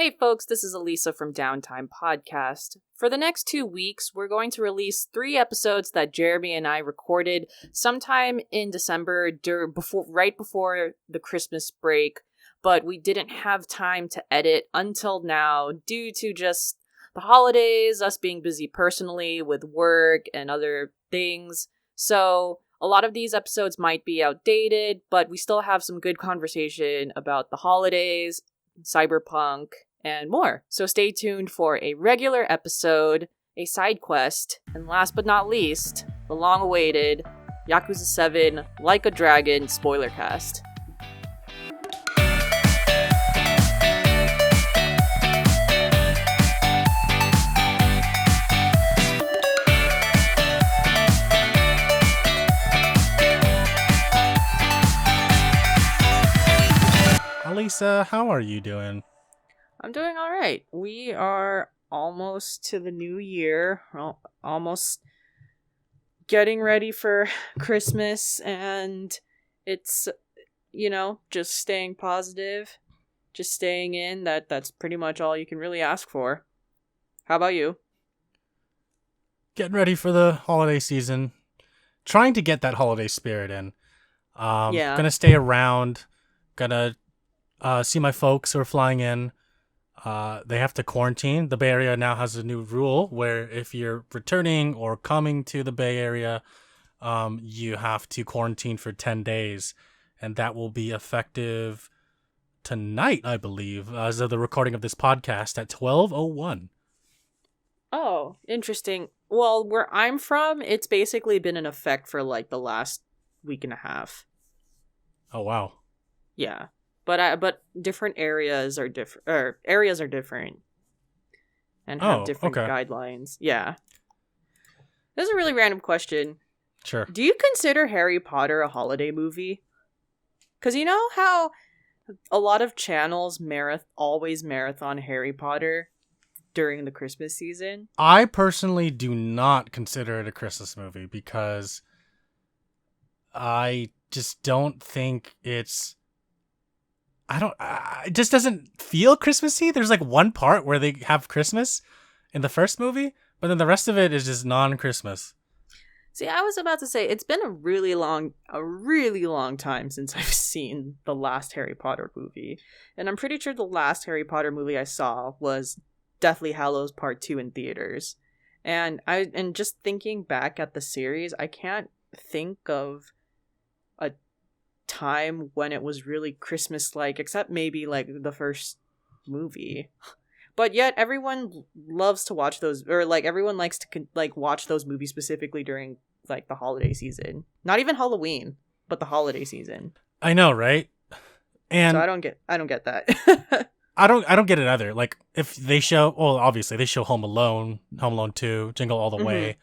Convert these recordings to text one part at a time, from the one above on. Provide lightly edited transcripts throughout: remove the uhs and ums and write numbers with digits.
Hey folks, this is Alyssa from Downtime Podcast. For the next 2 weeks, we're going to release 3 episodes that Jeremy and I recorded sometime in December, right before the Christmas break, but we didn't have time to edit until now due to just the holidays, us being busy personally with work and other things. So a lot of these episodes might be outdated, but we still have some good conversation about the holidays, cyberpunk, and more. So stay tuned for a regular episode, a side quest, and last but not least, the long-awaited Yakuza 7 Like a Dragon spoilercast. Alyssa, how are you doing? I'm doing all right. We are almost to the new year, almost getting ready for Christmas, and it's, just staying positive, just staying in. That's pretty much all you can really ask for. How about you? Getting ready for the holiday season. Trying to get that holiday spirit in. Gonna stay around. Gonna see my folks who are flying in. They have to quarantine. The Bay Area now has a new rule where if you're returning or coming to the Bay Area, you have to quarantine for 10 days. And that will be effective tonight, I believe, as of the recording of this podcast at 12:01. Oh, interesting. Well, where I'm from, it's basically been in effect for like the last week and a half. Oh, wow. Yeah. But different areas are different, and have different guidelines. Yeah. This is a really random question. Sure. Do you consider Harry Potter a holiday movie? Because you know how a lot of channels always marathon Harry Potter during the Christmas season? I personally do not consider it a Christmas movie because I just don't think it's... it just doesn't feel Christmassy. There's like one part where they have Christmas in the first movie, but then the rest of it is just non-Christmas. See, I was about to say, it's been a really long time since I've seen the last Harry Potter movie. And I'm pretty sure the last Harry Potter movie I saw was Deathly Hallows Part 2 in theaters. And just thinking back at the series, I can't think of a time when it was really Christmas-like, except maybe like the first movie. But yet everyone loves to watch those, or like everyone likes to watch those movies specifically during like the holiday season. Not even Halloween, but the holiday season. I know, right? And so I don't get that. I don't get it either. Like if they show, well, obviously they show Home Alone 2, Jingle All the Way,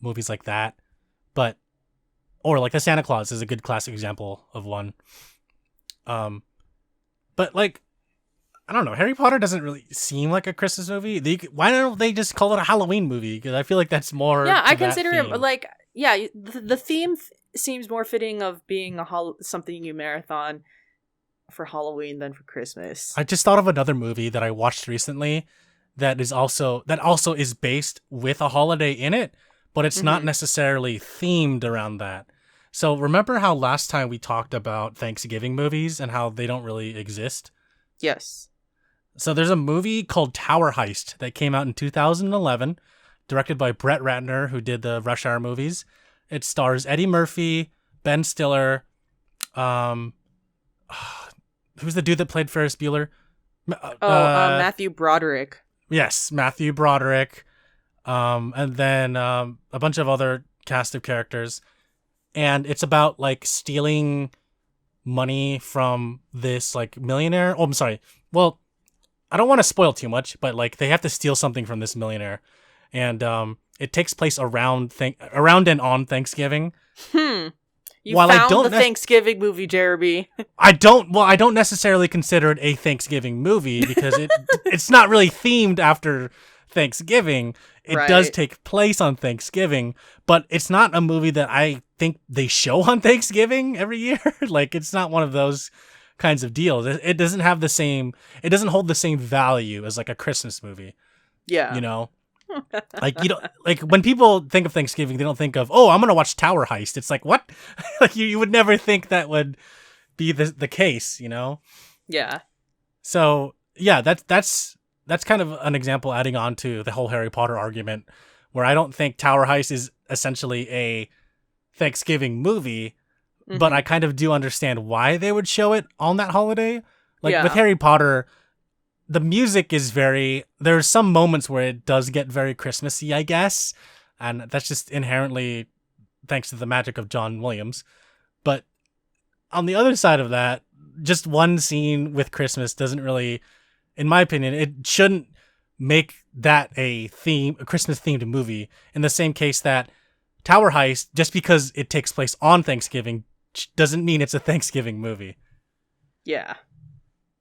movies like that, but or like the Santa Claus is a good classic example of one. But like, I don't know. Harry Potter doesn't really seem like a Christmas movie. Why don't they just call it a Halloween movie? Because I feel like that's more. Yeah, I consider it like, yeah, the theme seems more fitting of being something you marathon for Halloween than for Christmas. I just thought of another movie that I watched recently that also is based with a holiday in it, but it's not necessarily themed around that. So remember how last time we talked about Thanksgiving movies and how they don't really exist? Yes. So there's a movie called Tower Heist that came out in 2011, directed by Brett Ratner, who did the Rush Hour movies. It stars Eddie Murphy, Ben Stiller, who's the dude that played Ferris Bueller? Matthew Broderick. Yes, Matthew Broderick. And then a bunch of other cast of characters. And it's about like stealing money from this like millionaire. Oh, I'm sorry. Well, I don't want to spoil too much, but like they have to steal something from this millionaire. And it takes place around and on Thanksgiving. You found the Thanksgiving movie, Jeremy. I don't necessarily consider it a Thanksgiving movie because it's not really themed after Thanksgiving. It does take place on Thanksgiving, but it's not a movie that I think they show on Thanksgiving every year. Like, it's not one of those kinds of deals. It doesn't have the same. It doesn't hold the same value as like a Christmas movie. Yeah. You know, like you don't like when people think of Thanksgiving, they don't think of, oh, I'm gonna watch Tower Heist. It's like, what? Like you would never think that would be the case. You know. Yeah. So yeah, that's kind of an example adding on to the whole Harry Potter argument, where I don't think Tower Heist is essentially a Thanksgiving movie, but I kind of do understand why they would show it on that holiday. Like with Harry Potter, the music is there's some moments where it does get very Christmassy, I guess. And that's just inherently thanks to the magic of John Williams. But on the other side of that, just one scene with Christmas doesn't really, in my opinion, it shouldn't make that a Christmas themed movie, in the same case that Tower Heist, just because it takes place on Thanksgiving, doesn't mean it's a Thanksgiving movie. Yeah.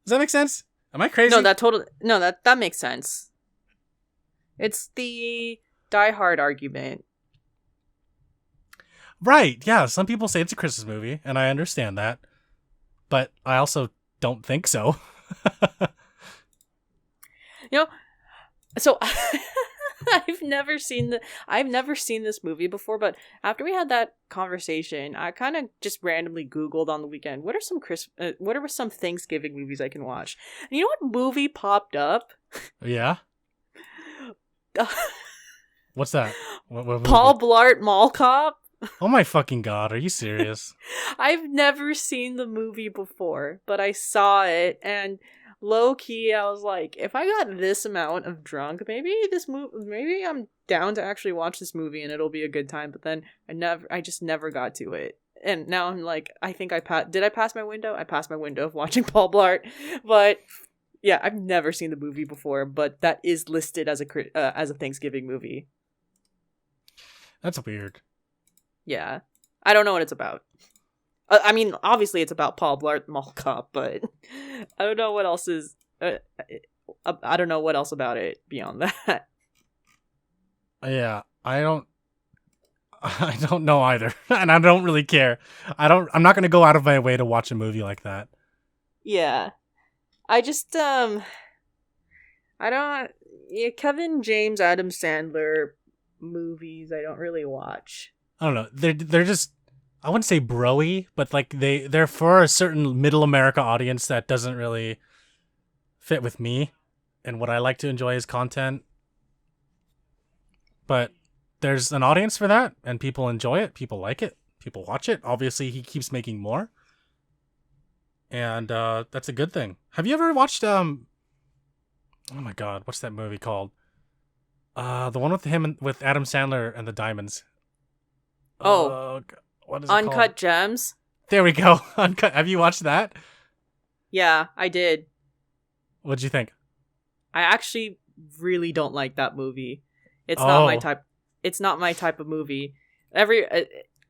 Does that make sense? Am I crazy? No, that makes sense. It's the Die Hard argument. Right, yeah. Some people say it's a Christmas movie, and I understand that. But I also don't think so. You know, so I've never seen this movie before, but after we had that conversation, I kind of just randomly Googled on the weekend, what are some Thanksgiving movies I can watch? And you know what movie popped up? Yeah. What's that? What Paul Blart Mall Cop. Oh my fucking god, are you serious? I've never seen the movie before, but I saw it, and low key I was like, if I got this amount of drunk, maybe I'm down to actually watch this movie and it'll be a good time. But then I just never got to it. And now I'm like, I think did I pass my window? I passed my window of watching Paul Blart. But yeah, I've never seen the movie before, but that is listed as a Thanksgiving movie. That's weird. Yeah. I don't know what it's about. I mean, obviously it's about Paul Blart Mall Cop, but I don't know what else is... I don't know what else about it beyond that. Yeah, I don't know either. And I don't really care. I'm not going to go out of my way to watch a movie like that. Yeah. I just, I don't... Yeah, Kevin James, Adam Sandler movies I don't really watch. I don't know. They're just, I wouldn't say bro-y, but like they're for a certain middle America audience that doesn't really fit with me and what I like to enjoy as content. But there's an audience for that, and people enjoy it, people like it, people watch it. Obviously, he keeps making more. And that's a good thing. Have you ever watched oh my god, what's that movie called? The one with with Adam Sandler and the Diamonds. Oh, what is it Uncut called? Gems? There we go. Uncut. Have you watched that? Yeah, I did. What'd you think? I actually really don't like that movie. It's not my type. It's not my type of movie.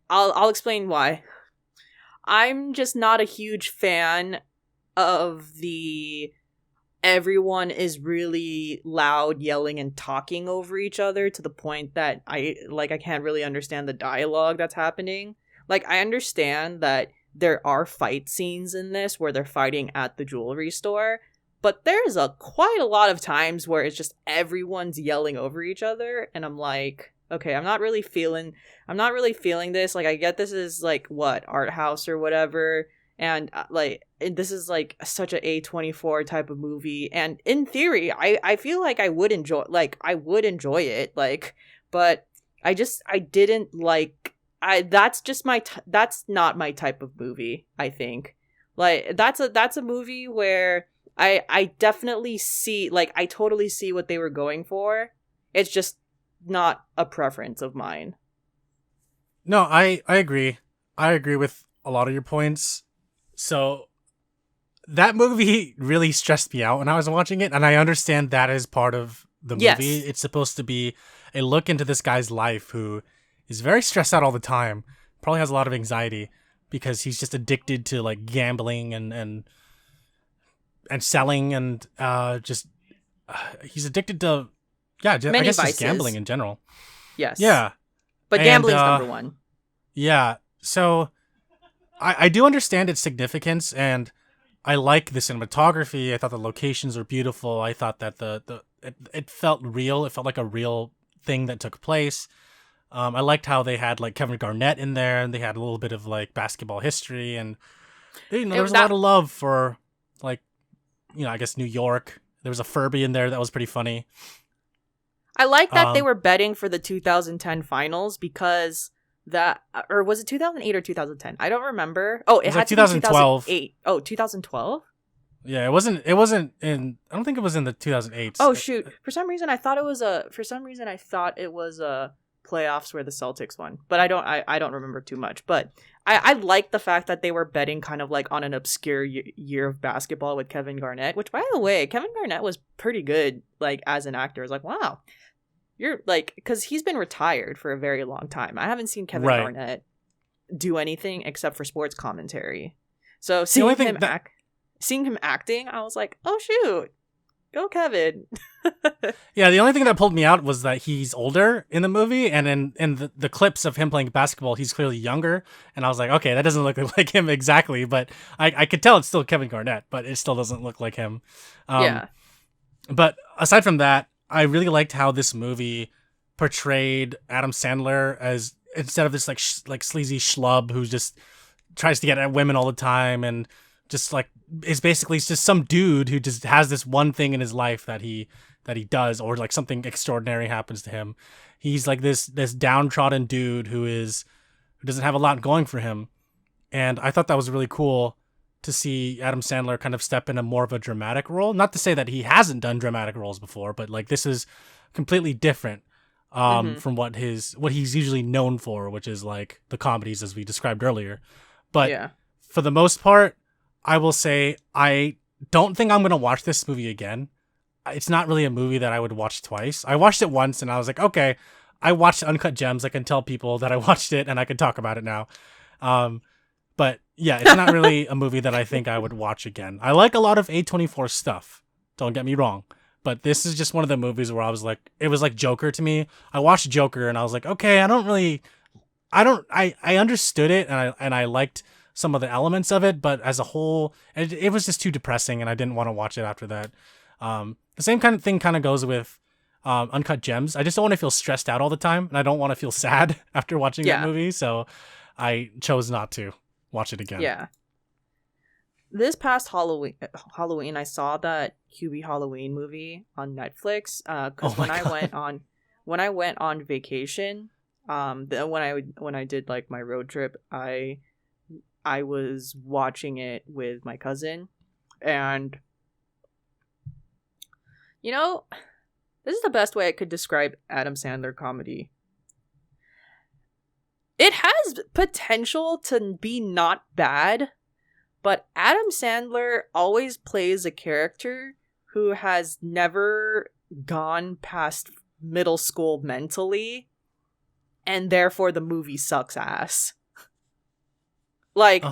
I'll explain why. I'm just not a huge fan of the everyone is really loud, yelling and talking over each other to the point that I can't really understand the dialogue that's happening. Like, I understand that there are fight scenes in this where they're fighting at the jewelry store, but there's quite a lot of times where it's just everyone's yelling over each other, and I'm like, okay, I'm not really feeling this. Like, I get this is like what, art house or whatever, and this is like such a A24 type of movie, and in theory I feel like I would enjoy it, like, but I didn't like, that's not my type of movie. I think like that's a movie where I definitely see, like, I totally see what they were going for. It's just not a preference of mine. No, I agree. I agree with a lot of your points. So that movie really stressed me out when I was watching it, and I understand that is part of the movie. Yes. It's supposed to be a look into this guy's life who is very stressed out all the time, probably has a lot of anxiety because he's just addicted to like gambling and selling, and he's addicted to I guess vices. Just gambling in general. Yes. Yeah. But gambling's number one. Yeah. So I do understand its significance, and I like the cinematography. I thought the locations were beautiful. I thought that it felt real. It felt like a real thing that took place. I liked how they had like Kevin Garnett in there, and they had a little bit of like basketball history, and there was a lot of love for like, I guess New York. There was a Furby in there that was pretty funny. I like that they were betting for the 2010 finals because or was it 2008 or 2010? I don't remember. Oh, it had like to 2012. be 2008. Oh, 2012? Yeah, it wasn't in, I don't think it was in the 2008s. Oh shoot. For some reason I thought it was a playoffs where the Celtics won. But I don't remember too much. But I like the fact that they were betting kind of like on an obscure year of basketball with Kevin Garnett, which by the way, Kevin Garnett was pretty good like as an actor. I was like, wow. You're like, because he's been retired for a very long time. I haven't seen Kevin Garnett do anything except for sports commentary. So seeing him acting, I was like, oh shoot, go Kevin. Yeah, the only thing that pulled me out was that he's older in the movie, and in the clips of him playing basketball, he's clearly younger. And I was like, okay, that doesn't look like him exactly, but I could tell it's still Kevin Garnett, but it still doesn't look like him. Yeah. But aside from that, I really liked how this movie portrayed Adam Sandler as, instead of this like sleazy schlub who just tries to get at women all the time and just like is basically just some dude who just has this one thing in his life that he does, or like something extraordinary happens to him. He's like this downtrodden dude who doesn't have a lot going for him. And I thought that was really cool to see Adam Sandler kind of step into more of a dramatic role. Not to say that he hasn't done dramatic roles before, but like this is completely different from what he's usually known for, which is like the comedies as we described earlier. But for the most part, I will say I don't think I'm going to watch this movie again. It's not really a movie that I would watch twice. I watched it once and I was like, okay, I watched Uncut Gems. I can tell people that I watched it and I can talk about it now. But yeah, it's not really a movie that I think I would watch again. I like a lot of A24 stuff. Don't get me wrong. But this is just one of the movies where I was like, it was like Joker to me. I watched Joker and I was like, okay, I understood it and I liked some of the elements of it, but as a whole, it was just too depressing and I didn't want to watch it after that. The same kind of thing kind of goes with Uncut Gems. I just don't want to feel stressed out all the time, and I don't want to feel sad after watching that movie, so I chose not to watch it again. Yeah. This past Halloween, I saw that Hubie Halloween movie on Netflix. Because when I went on vacation, when I did like my road trip, I was watching it with my cousin, and this is the best way I could describe Adam Sandler comedy. It has potential to be not bad, but Adam Sandler always plays a character who has never gone past middle school mentally, and therefore the movie sucks ass. Like,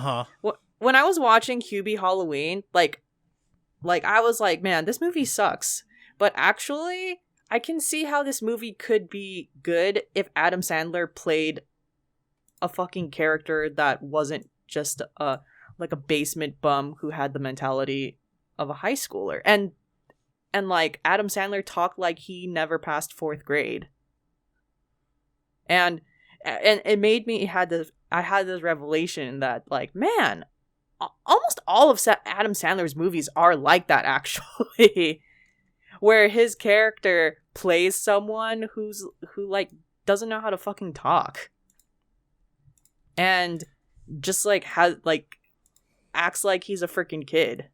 when I was watching Hubie Halloween, like I was like, man, this movie sucks. But actually, I can see how this movie could be good if Adam Sandler played a fucking character that wasn't just a basement bum who had the mentality of a high schooler. And like Adam Sandler talked like he never passed 4th grade. And it made me I had this revelation that like, man, almost all of Adam Sandler's movies are like that actually. Where his character plays someone who like doesn't know how to fucking talk. And just like acts like he's a freaking kid.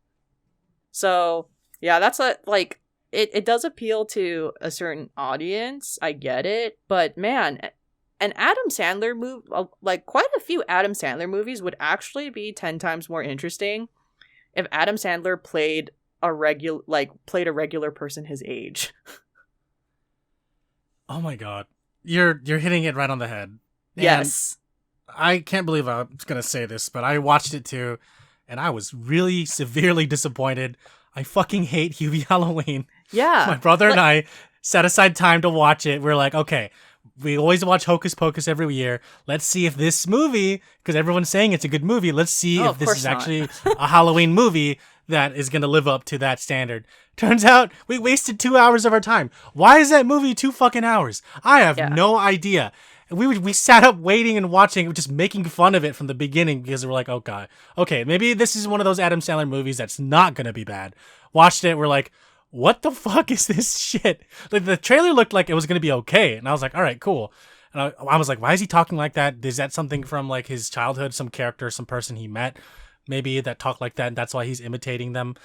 So yeah, that's it does appeal to a certain audience. I get it, but man, an Adam Sandler movie, like quite a few Adam Sandler movies would actually be 10 times more interesting if Adam Sandler played a regular person his age. Oh my god. You're hitting it right on the head. Yes. And I can't believe I'm going to say this, but I watched it too, and I was really severely disappointed. I fucking hate Hubie Halloween. Yeah. My brother and I set aside time to watch it. We're like, okay, we always watch Hocus Pocus every year. Let's see if this movie, because everyone's saying it's a good movie, let's see if this is actually a Halloween movie that is going to live up to that standard. Turns out we wasted 2 hours of our time. Why is that movie 2 fucking hours? I have no idea. We sat up waiting and watching, just making fun of it from the beginning because we're like, oh god, okay, maybe this is one of those Adam Sandler movies that's not gonna be bad. Watched it, we're like, what the fuck is this shit? Like the trailer looked like it was gonna be okay, and I was like, all right, cool. And I was like, why is he talking like that? Is that something from like his childhood, some character, some person he met, maybe that talked like that, and that's why he's imitating them?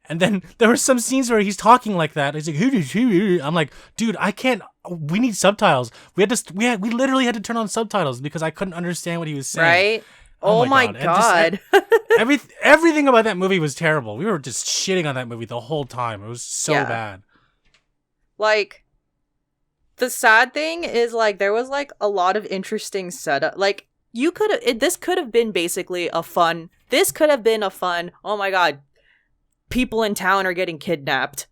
And then there were some scenes where he's talking like that. He's like, I'm like, dude, I can't. We need subtitles. We literally had to turn on subtitles because I couldn't understand what he was saying. Right? Oh my god. Everything about that movie was terrible. We were just shitting on that movie the whole time. It was so bad. Like, the sad thing is, like, there was like a lot of interesting setup. Like, this could have been basically a fun. Oh my god. People in town are getting kidnapped.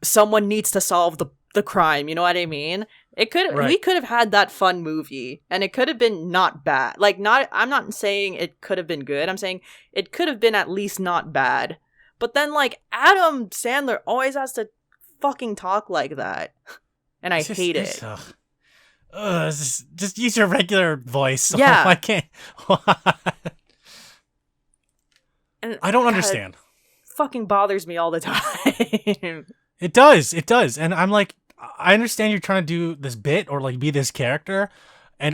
Someone needs to solve the crime. You know what I mean? We could have had that fun movie, and it could have been not bad. Like, I'm not saying it could have been good. I'm saying it could have been at least not bad. But then, like, Adam Sandler always has to fucking talk like that, and I hate it. Just use your regular voice. Yeah, I can't. I don't understand. Fucking bothers me all the time. It does, and I'm like, I understand you're trying to do this bit or like be this character,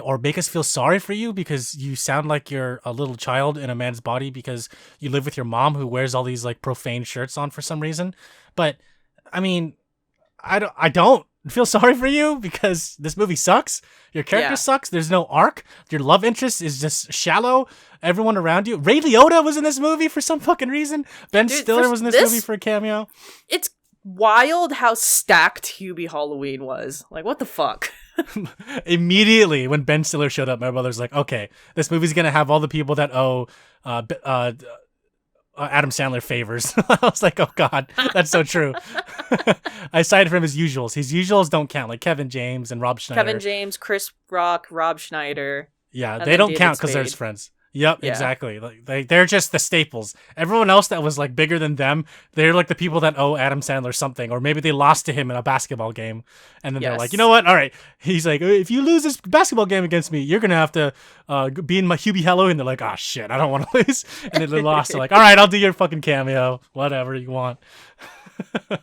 or make us feel sorry for you because you sound like you're a little child in a man's body because you live with your mom who wears all these like profane shirts on for some reason. But I mean, I don't feel sorry for you because this movie sucks. Your character sucks. There's no arc. Your love interest is just shallow. Everyone around you. Ray Liotta was in this movie for some fucking reason. Ben Stiller was in this movie for a cameo. It's wild how stacked Hubie Halloween was. Like, what the fuck? Immediately when Ben Stiller showed up, my brother's like, okay, this movie's gonna have all the people that owe Adam Sandler favors. I was like, oh god, that's so true. I cited for him his usuals. His usuals don't count, like Kevin James and Rob Schneider. Kevin James, Chris Rock, Rob Schneider. Yeah, they don't count because they're his friends. Yep, exactly. Like they're just the staples. Everyone else that was like bigger than them, they're like the people that owe Adam Sandler something, or maybe they lost to him in a basketball game, and then they're like, you know what? All right. He's like, if you lose this basketball game against me, you're gonna have to be in my Hubie Halloween. And they're like, oh shit, I don't want to lose. And then they lost. They're like, all right, I'll do your fucking cameo, whatever you want.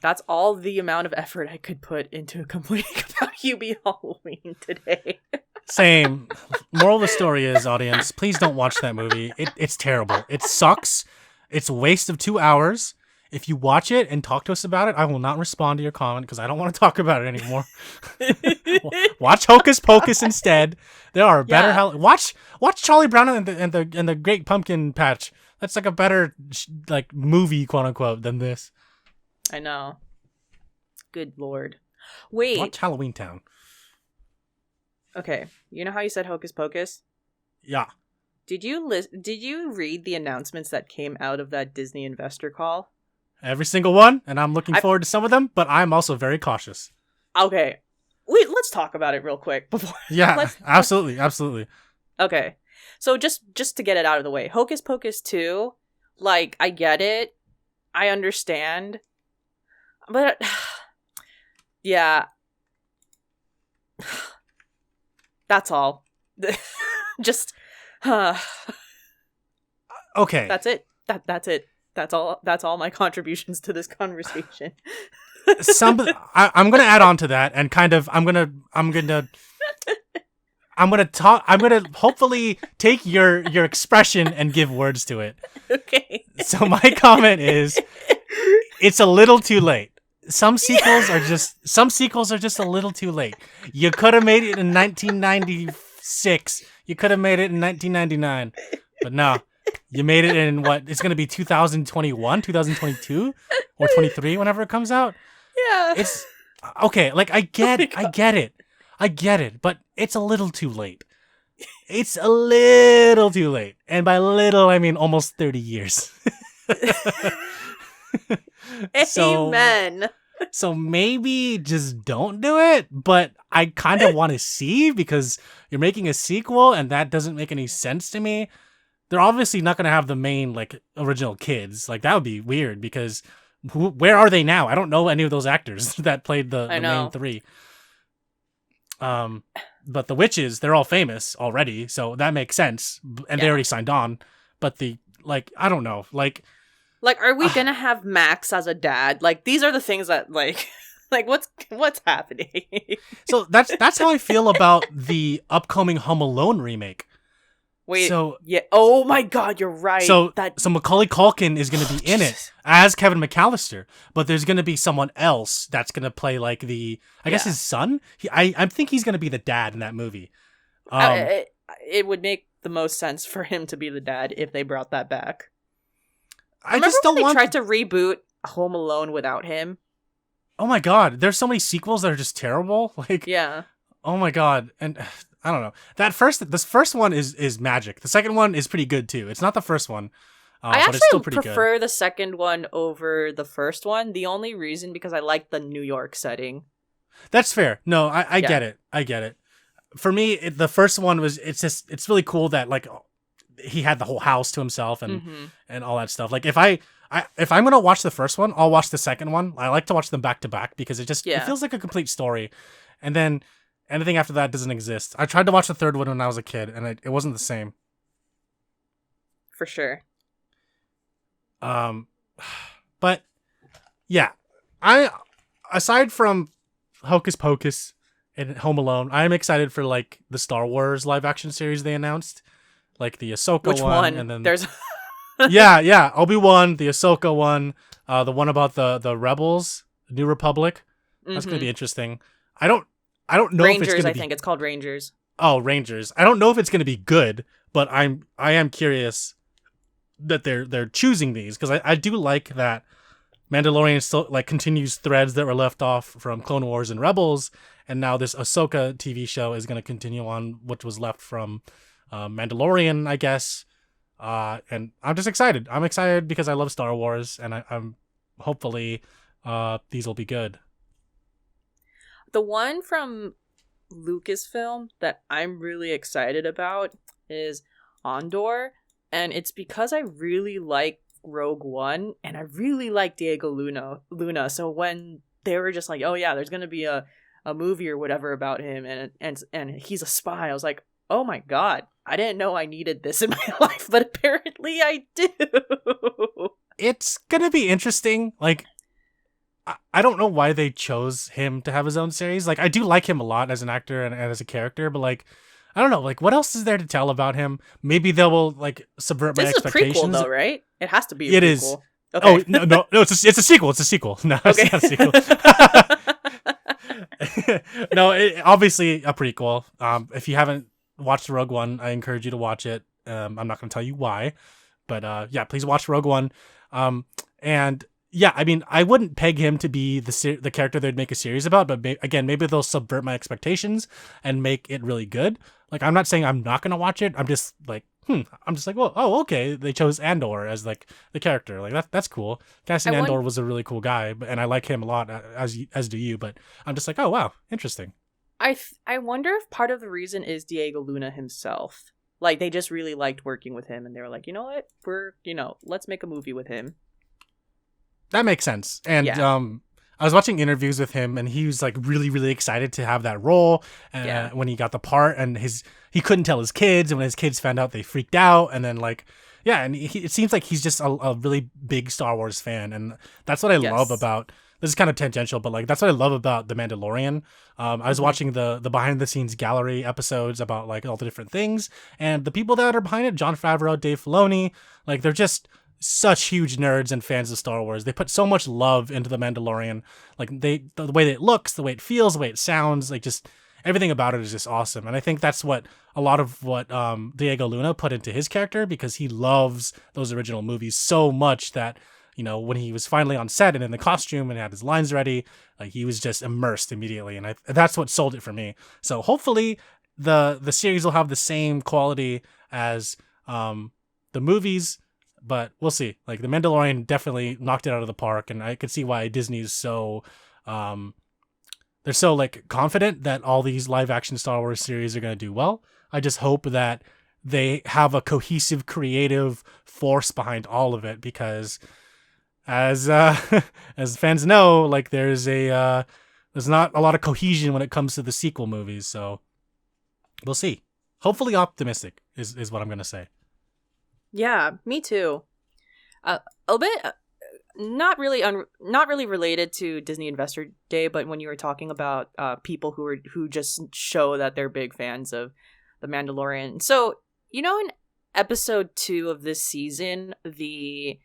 That's all the amount of effort I could put into completing about Hubie Halloween today. Same. Moral of the story is, audience, please don't watch that movie. It's terrible. It sucks. It's a waste of 2 hours. If you watch it and talk to us about it, I will not respond to your comment because I don't want to talk about it anymore. Watch Hocus Pocus instead. There are better. Watch Charlie Brown and the Great Pumpkin Patch. That's like a better like movie, quote unquote, than this. I know. Good lord. Wait. Watch Halloween Town. Okay, you know how you said Hocus Pocus? Yeah. Did you read the announcements that came out of that Disney investor call? Every single one, and I'm looking forward to some of them, but I'm also very cautious. Okay. Wait, let's talk about it real quick before. Yeah, absolutely. Okay. So just to get it out of the way, Hocus Pocus 2, like, I get it. I understand. But yeah. That's all. Just okay. That's it. That's it. That's all my contributions to this conversation. I'm gonna add on to that, and kind of I'm gonna hopefully take your expression and give words to it. Okay. So my comment is, it's a little too late. Some sequels are just a little too late. You could have made it in 1996. You could have made it in 1999. But no, you made it in what? It's going to be 2021, 2022, or 23 whenever it comes out. Yeah. It's okay. Like I get it, but it's a little too late. It's a little too late. And by little, I mean almost 30 years. Amen. So maybe just don't do it, but I kind of want to see because you're making a sequel and that doesn't make any sense to me. they're obviously not going to have the main like original kids. Like that would be weird because where are they now? I don't know any of those actors that played the main three. But the witches, they're all famous already, so that makes sense, and they already signed on. But I don't know, like are we gonna have Max as a dad? Like, these are the things that like what's happening? So that's how I feel about the upcoming Home Alone remake. Wait, so yeah. Oh my God, you're right. So Macaulay Culkin is going to be in it as Kevin McAllister, but there's going to be someone else that's going to play like I guess his son. I think he's going to be the dad in that movie. It would make the most sense for him to be the dad if they brought that back. I just don't want. They tried to reboot Home Alone without him. Oh my God, there's so many sequels that are just terrible. Like, yeah. Oh my God, and I don't know. This first one is magic. The second one is pretty good too. It's not the first one, I but it's still pretty prefer good. The second one over the first one. The only reason because I like the New York setting. That's fair. No, I get it. I get it. For me, the first one was it's really cool that like he had the whole house to himself and all that stuff. Like if I'm gonna watch the first one, I'll watch the second one. I like to watch them back to back because it feels like a complete story, and then anything after that doesn't exist. I tried to watch the third one when I was a kid, and it wasn't the same. For sure. But yeah, aside from Hocus Pocus and Home Alone, I am excited for like the Star Wars live action series they announced, like the Ahsoka Which one? and then there's yeah, Obi-Wan, the Ahsoka one, the one about the rebels, the New Republic. That's gonna be interesting. I don't know Rangers, if it's gonna I think it's called Rangers. Oh, Rangers. I don't know if it's gonna be good, but I am curious that they're choosing these because I do like that Mandalorian still like continues threads that were left off from Clone Wars and Rebels, and now this Ahsoka TV show is gonna continue on what was left from Mandalorian, I guess. And I'm just excited. I'm excited because I love Star Wars, and I'm hopefully these will be good. The one from Lucasfilm that I'm really excited about is Endor, and it's because I really like Rogue One, and I really like Diego Luna. So when they were just like, oh yeah, there's gonna be a movie or whatever about him, and he's a spy, I was like, oh my God, I didn't know I needed this in my life, but apparently I do. It's gonna be interesting. Like, I don't know why they chose him to have his own series. Like, I do like him a lot as an actor and as a character, but like, I don't know. Like, what else is there to tell about him? Maybe they will like subvert my expectations. This is a prequel, though, right? It has to be. A prequel. Is. Okay. Oh no! It's a sequel. It's a sequel. No, okay. It's not a sequel. No, obviously a prequel. If you haven't watched Rogue One, I encourage you to watch it. I'm not going to tell you why, but yeah, please watch Rogue One. And yeah, I mean, I wouldn't peg him to be the character they'd make a series about, but maybe they'll subvert my expectations and make it really good. Like, I'm not saying I'm not going to watch it. I'm just like, well, oh, okay. They chose Endor as like the character. Like that's cool. Cassian Andor was a really cool guy, and I like him a lot, as do you. But I'm just like, oh wow, interesting. I wonder if part of the reason is Diego Luna himself. Like, they just really liked working with him, and they were like, you know what, let's make a movie with him. That makes sense. And I was watching interviews with him, and he was like really, really excited to have that role. When he got the part, and he couldn't tell his kids, and when his kids found out, they freaked out. And then and it seems like he's just a really big Star Wars fan, and that's what I love about. This is kind of tangential, but like that's what I love about The Mandalorian. I was watching the behind the scenes gallery episodes about like all the different things, and the people that are behind it, Jon Favreau, Dave Filoni, like they're just such huge nerds and fans of Star Wars. They put so much love into The Mandalorian. Like the way that it looks, the way it feels, the way it sounds, like just everything about it is just awesome. And I think that's what a lot of what Diego Luna put into his character, because he loves those original movies so much that, when he was finally on set and in the costume and had his lines ready, like he was just immersed immediately. And that's what sold it for me. So hopefully the series will have the same quality as the movies, but we'll see. Like, The Mandalorian definitely knocked it out of the park, and I could see why Disney's so they're so like confident that all these live action Star Wars series are going to do well. I just hope that they have a cohesive creative force behind all of it, because as as fans know, like there's not a lot of cohesion when it comes to the sequel movies, so we'll see. Hopefully optimistic is what I'm going to say. Yeah, me too. A bit not really related to Disney Investor Day, but when you were talking about people who just show that they're big fans of The Mandalorian. So, in episode 2 of this season, the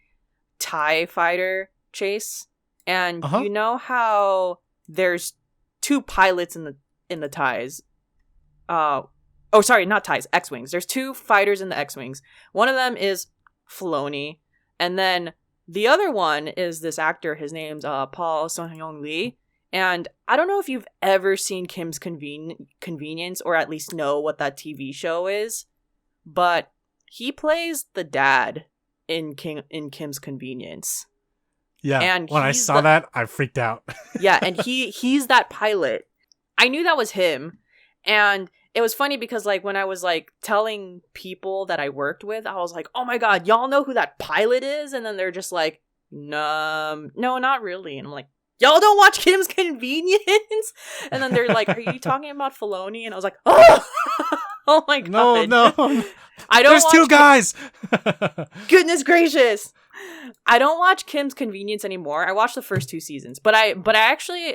TIE fighter chase, and you know how there's 2 pilots in the TIEs. Oh, sorry, not TIEs, X-Wings. There's 2 fighters in the X-Wings. One of them is Filoni, and then the other one is this actor. His name's Paul Sung-Hyung Lee. And I don't know if you've ever seen Kim's Convenience, or at least know what that TV show is, but he plays the dad in Kim's Convenience. Yeah, and when I saw that, I freaked out. Yeah, and he's that pilot. I knew that was him, and it was funny because, like, when I was, like, telling people that I worked with, I was like, oh my god, y'all know who that pilot is? And then they're just like, no, not really. And I'm like, y'all don't watch Kim's Convenience? And then they're like, are you talking about Filoni? And I was like, oh my god. No. I don't. There's 2 guys. Goodness gracious. I don't watch Kim's Convenience anymore. I watched the first 2 seasons, but I actually,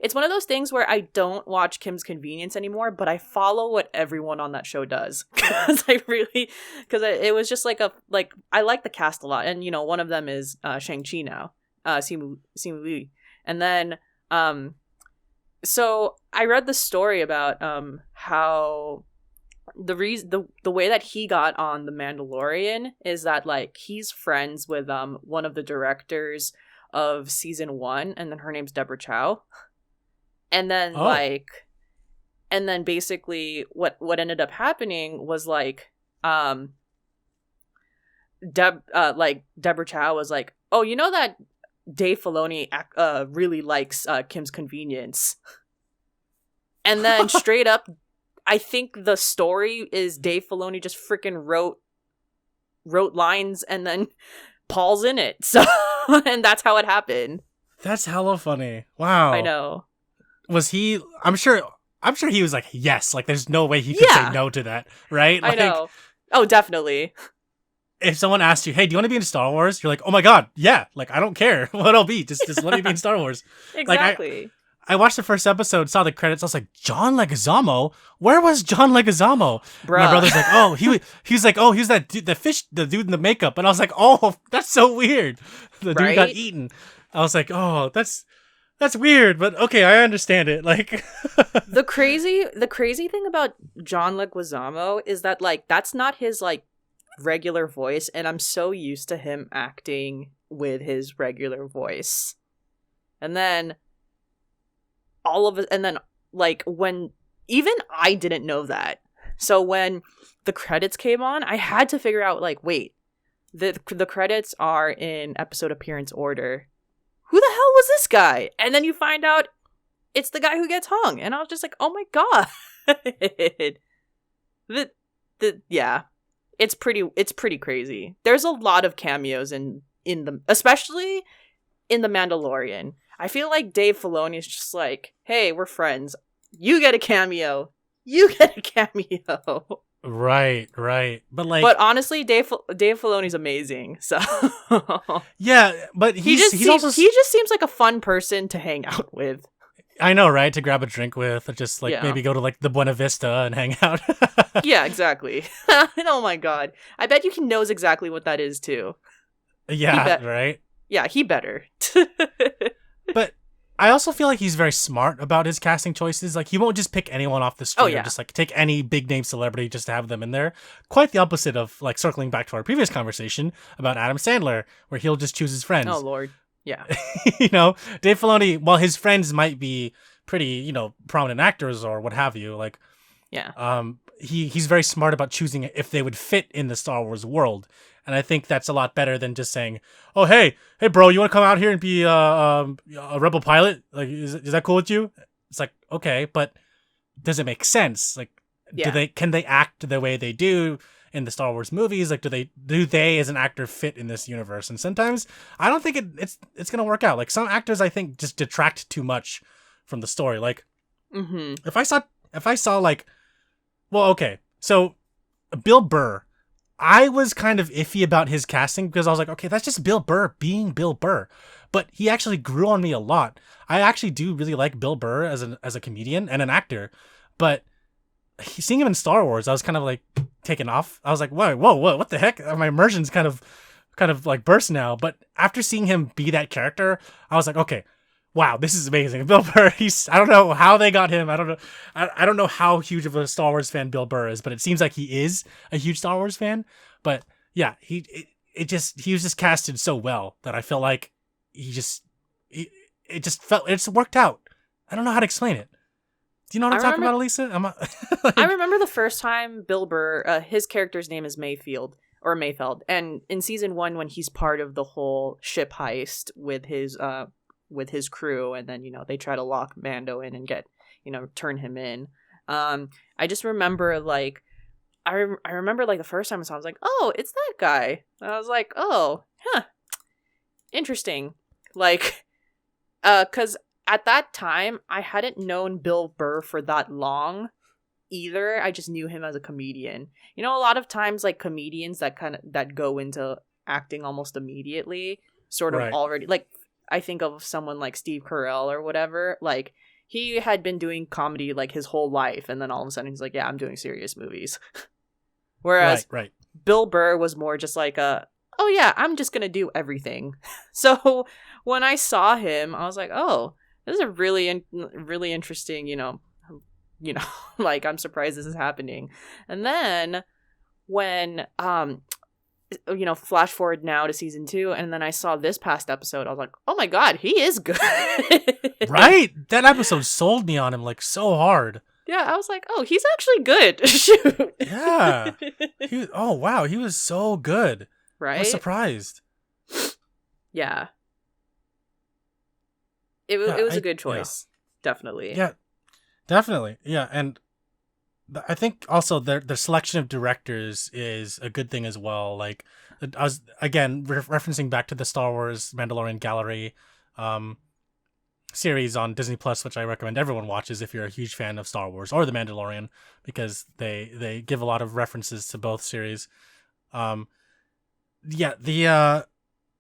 it's one of those things where I don't watch Kim's Convenience anymore, but I follow what everyone on that show does, because it was just like I like the cast a lot, and one of them is Shang-Chi now, Simu Liu, and then so I read the story about how the way that he got on The Mandalorian is that, like, he's friends with one of the directors of season 1, and then her name's Deborah Chow, and then and then basically what ended up happening was Deborah Chow was like, oh, you know that Dave Filoni really likes Kim's Convenience, and then straight up, I think the story is Dave Filoni just freaking wrote lines, and then Paul's in it. So, and that's how it happened. That's hella funny. Wow. I know. Was he? I'm sure he was like, yes. Like, there's no way he could say no to that, right? Like, I know. Oh, definitely. If someone asked you, hey, do you want to be in Star Wars? You're like, oh my god, yeah. Like, I don't care what I'll be. Just let me be in Star Wars. Exactly. Like, I watched the first episode, saw the credits. I was like, John Leguizamo? Where was John Leguizamo? My brother's like, oh, he was like, oh, he was that dude, the dude in the makeup. And I was like, oh, that's so weird. The dude got eaten. I was like, oh, that's weird, but okay, I understand it. Like, the crazy thing about John Leguizamo is that, like, that's not his, like, regular voice, and I'm so used to him acting with his regular voice. And then all of it, and then, like, when even I didn't know that, so when the credits came on, I had to figure out, like, wait, the credits are in episode appearance order. Who the hell was this guy? And then you find out it's the guy who gets hung, and I was just like, oh my god. Yeah, it's pretty crazy. There's a lot of cameos in the, especially in The Mandalorian. I feel like Dave Filoni is just like, hey, we're friends. You get a cameo. You get a cameo. Right. But honestly, Dave Filoni's amazing. So yeah, but he just seems like a fun person to hang out with. I know, right? To grab a drink with, or just like maybe go to like the Buena Vista and hang out. Yeah, exactly. Oh my god, I bet he knows exactly what that is too. Yeah, right. Yeah, he better. But I also feel like he's very smart about his casting choices. Like, he won't just pick anyone off the street or just like take any big name celebrity just to have them in there. Quite the opposite of, like, circling back to our previous conversation about Adam Sandler, where he'll just choose his friends. Oh Lord, yeah. Dave Filoni, while his friends might be pretty, prominent actors or what have you, like, he's very smart about choosing if they would fit in the Star Wars world. And I think that's a lot better than just saying, oh, hey, bro, you want to come out here and be a rebel pilot? Like, is that cool with you? It's like, okay, but does it make sense? Like, can they act the way they do in the Star Wars movies? Like, do they as an actor fit in this universe? And sometimes I don't think it's gonna work out. Like, some actors I think just detract too much from the story. Like, if I saw like, well, okay, so Bill Burr, I was kind of iffy about his casting because I was like, okay, that's just Bill Burr being Bill Burr, but he actually grew on me a lot. I actually do really like Bill Burr as a comedian and an actor, but seeing him in Star Wars, I was kind of like taken off. I was like, whoa, what the heck? My immersion's kind of like burst now. But after seeing him be that character, I was like, okay, wow, this is amazing. Bill Burr, I don't know how they got him. I don't know how huge of a Star Wars fan Bill Burr is, but it seems like he is a huge Star Wars fan. But yeah, he was just casted so well that I felt like it worked out. I don't know how to explain it. Do you know what I'm talking about, Alyssa? I remember the first time Bill Burr, his character's name is Mayfeld, and in season 1 when he's part of the whole ship heist with his crew, and then they try to lock Mando in and get turn him in. I just remember like I remember like the first time I saw, I was like, oh, it's that guy. And I was like, oh, interesting. Like, because at that time, I hadn't known Bill Burr for that long either. I just knew him as a comedian. A lot of times, like, comedians that go into acting almost immediately, sort of already, like, I think of someone like Steve Carell or whatever. Like, he had been doing comedy, like, his whole life, and then all of a sudden he's like, yeah, I'm doing serious movies. Whereas Bill Burr was more just like oh yeah, I'm just gonna do everything. So when I saw him, I was like, oh, this is a really, really interesting, like, I'm surprised this is happening. And then when, flash forward now to season 2, and then I saw this past episode, I was like, oh my God, he is good. Right? That episode sold me on him, like, so hard. Yeah, I was like, oh, he's actually good. Shoot. Yeah. Oh, wow, he was so good. Right? I was surprised. Yeah. It was a good choice. Yeah. Definitely. Yeah, definitely. Yeah, and I think also their selection of directors is a good thing as well. Like, I was, again, referencing back to the Star Wars Mandalorian Gallery series on Disney Plus, which I recommend everyone watches if you're a huge fan of Star Wars or The Mandalorian, because they give a lot of references to both series. Yeah, the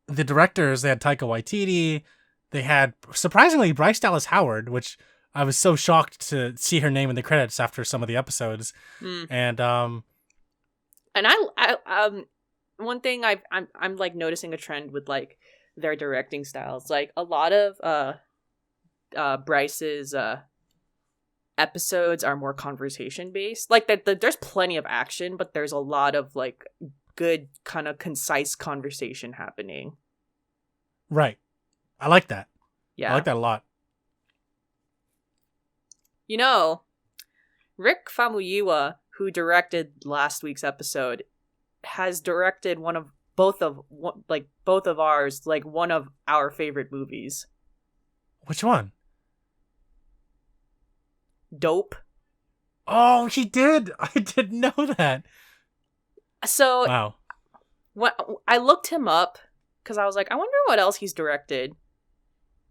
directors, they had Taika Waititi. They had, surprisingly, Bryce Dallas Howard, which I was so shocked to see her name in the credits after some of the episodes. And I one thing I'm like noticing a trend with like their directing styles. Like a lot of Bryce's episodes are more conversation based. Like that there's plenty of action, but there's a lot of like good kind of concise conversation happening. Right. I like that. Yeah. I like that a lot. Rick Famuyiwa, who directed last week's episode, has directed both of ours, like one of our favorite movies. Which one? Dope. Oh, he did. I didn't know that. So, wow. When I looked him up because I was like, I wonder what else he's directed.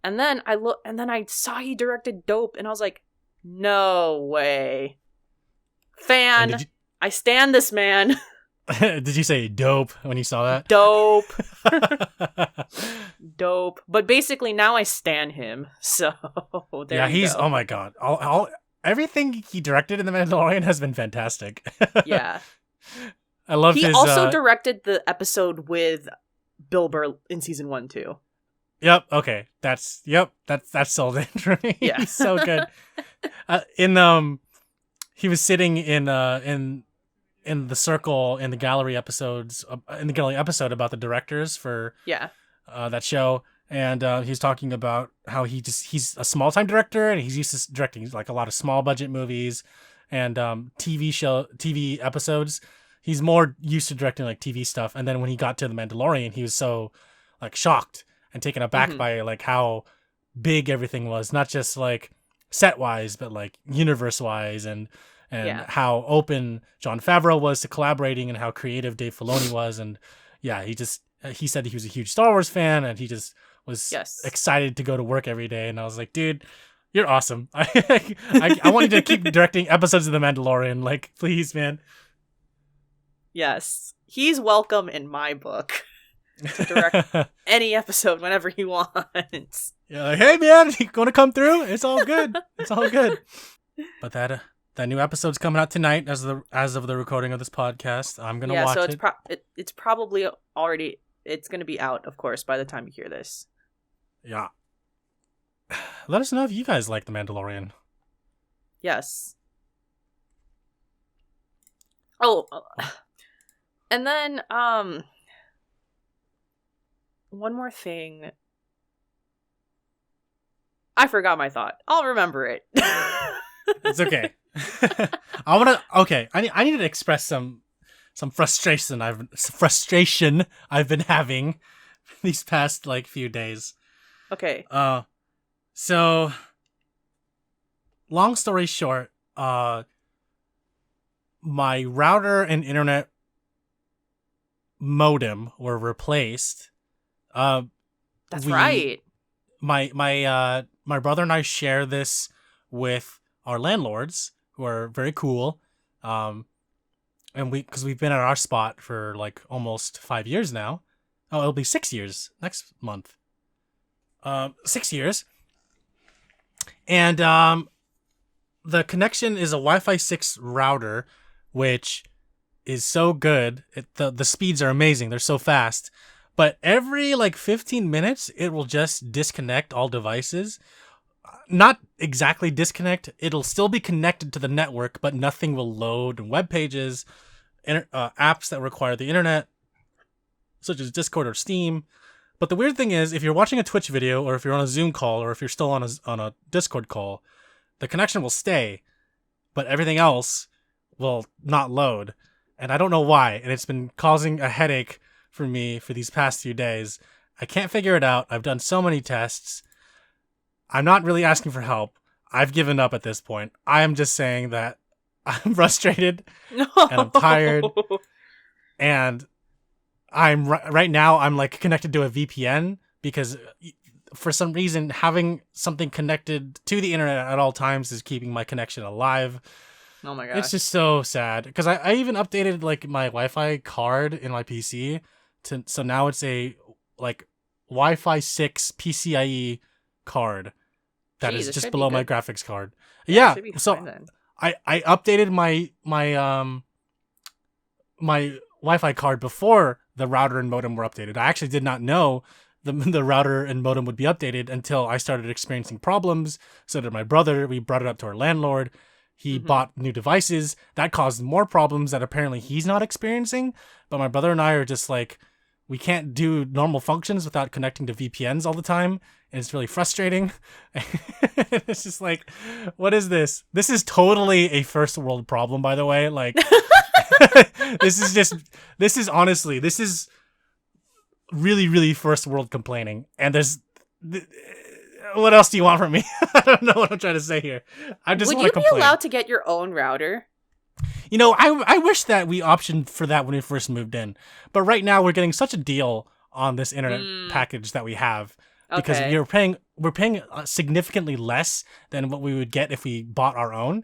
And then I saw he directed Dope, and I was like, no way. Fan, I stan this man. Did you say dope when you saw that? Dope. Dope. But basically now I stan him. So there you go. Oh my God. Everything he directed in The Mandalorian has been fantastic. Yeah. I love his... He also directed the episode with Bill Burr in season 1 too. Yep. Okay. That's sold in for me. Yeah. He's so good. He was sitting in the circle in the gallery episodes in the gallery episode about the directors for that show, and he's talking about how he's a small time director and he's used to directing like a lot of small budget movies and TV episodes. He's more used to directing like TV stuff, and then when he got to The Mandalorian, he was so like shocked and taken aback by like how big everything was, not just like set wise, but like universe wise and and how open Jon Favreau was to collaborating and how creative Dave Filoni was. And yeah, he said he was a huge Star Wars fan and he just was excited to go to work every day. And I was like, dude, you're awesome. I want you to keep directing episodes of The Mandalorian. Like, please, man. Yes. He's welcome in my book to direct any episode whenever he wants. Yeah, like, hey, man, you going to come through? It's all good. It's all good. But that new episode's coming out tonight as of the recording of this podcast. I'm going to watch it. Yeah, so it's probably already... It's going to be out, of course, by the time you hear this. Yeah. Let us know if you guys like The Mandalorian. Yes. Oh, and then, one more thing. I forgot my thought. I'll remember it. It's okay. I need to express some frustration I've been having these past few days. Okay. So long story short, my router and internet modem were replaced. That's right. My brother and I share this with our landlords, who are very cool. And because we've been at our spot for almost 5 years now. Oh, it'll be 6 years next month. 6 years. And the connection is a Wi-Fi 6 router, which is so good. The speeds are amazing. They're so fast. But every 15 minutes, it will just disconnect all devices. Not exactly disconnect. It'll still be connected to the network, but nothing will load. And web pages, apps that require the internet, such as Discord or Steam. But the weird thing is, if you're watching a Twitch video, or if you're on a Zoom call, or if you're still on a Discord call, the connection will stay, but everything else will not load. And I don't know why. And it's been causing a headache for me for these past few days. I can't figure it out. I've done so many tests. I'm not really asking for help. I've given up at this point. I am just saying that I'm frustrated and I'm tired. And right now I'm connected to a VPN because for some reason having something connected to the internet at all times is keeping my connection alive. Oh my god. It's just so sad because I even updated my Wi-Fi card in my PC so now it's a Wi-Fi 6 PCIe card that is just below my graphics card. Yeah, so I updated my Wi-Fi card before the router and modem were updated. I actually did not know the router and modem would be updated until I started experiencing problems. So did my brother. We brought it up to our landlord. He bought new devices. That caused more problems that apparently he's not experiencing. But my brother and I are just we can't do normal functions without connecting to VPNs all the time. And it's really frustrating. It's just what is this? This is totally a first world problem, by the way. This is really, really first world complaining. And what else do you want from me? I don't know what I'm trying to say here. I just want to complain. Would you be allowed to get your own router? I wish that we optioned for that when we first moved in. But right now we're getting such a deal on this internet package that we have because we're paying significantly less than what we would get if we bought our own.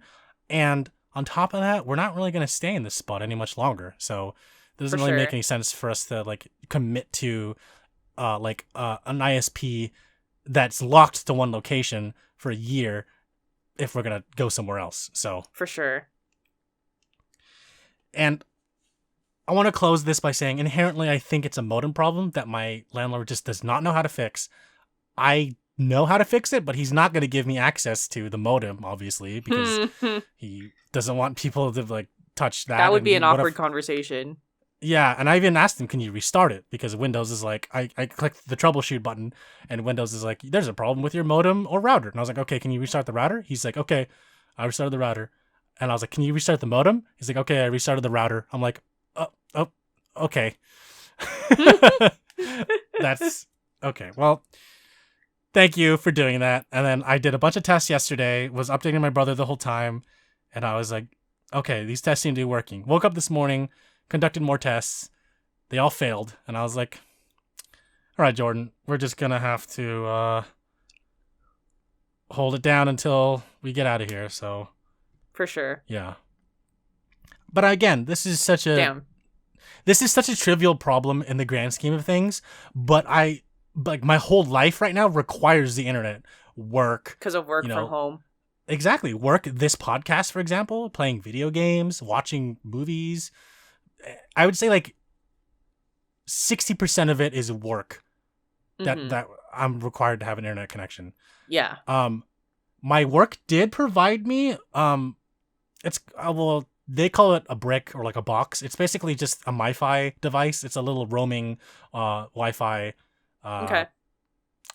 And on top of that, we're not really going to stay in this spot any much longer. So it doesn't really make any sense for us to commit to an ISP that's locked to one location for a year if we're going to go somewhere else. So for sure. And I want to close this by saying inherently I think it's a modem problem that my landlord just does not know how to fix. I know how to fix it, but he's not going to give me access to the modem, obviously, because he doesn't want people to touch that. That would be an awkward conversation. Yeah, and I even asked him, can you restart it? Because Windows is I clicked the troubleshoot button, and Windows is there's a problem with your modem or router. And I was like, okay, can you restart the router? He's like, okay, I restarted the router. And I was like, can you restart the modem? He's like, okay, I restarted the router. I'm like, oh, okay. That's okay. Well, thank you for doing that. And then I did a bunch of tests yesterday, was updating my brother the whole time. And I was like, okay, these tests seem to be working. Woke up this morning, conducted more tests. They all failed. And I was like, all right, Jordan, we're just going to have to hold it down until we get out of here. So, for sure. Yeah. But again, this is such a trivial problem in the grand scheme of things. But my whole life right now requires the internet. Work. Because of work from home. Exactly. Work, this podcast, for example, playing video games, watching movies. I would say like 60% of it is work that I'm required to have an internet connection. Yeah. My work did provide me, it's, well, they call it a brick or like a box. It's basically just a MiFi device. It's a little roaming Wi-Fi. Okay.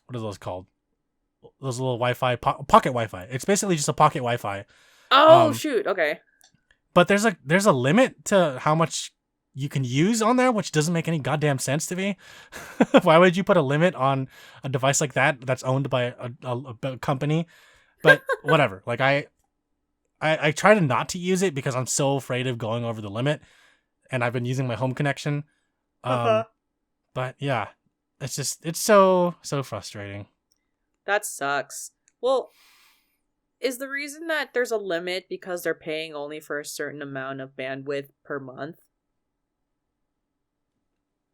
What are those called? Those little Wi-Fi, pocket Wi-Fi. It's basically just a pocket Wi-Fi. Oh, shoot. Okay. But there's a limit to how much you can use on there, which doesn't make any goddamn sense to me. Why would you put a limit on a device like that that's owned by a company? But whatever. Like I try to not to use it because I'm so afraid of going over the limit, and I've been using my home connection. But yeah, it's so frustrating. That sucks. Well, is the reason that there's a limit because they're paying only for a certain amount of bandwidth per month?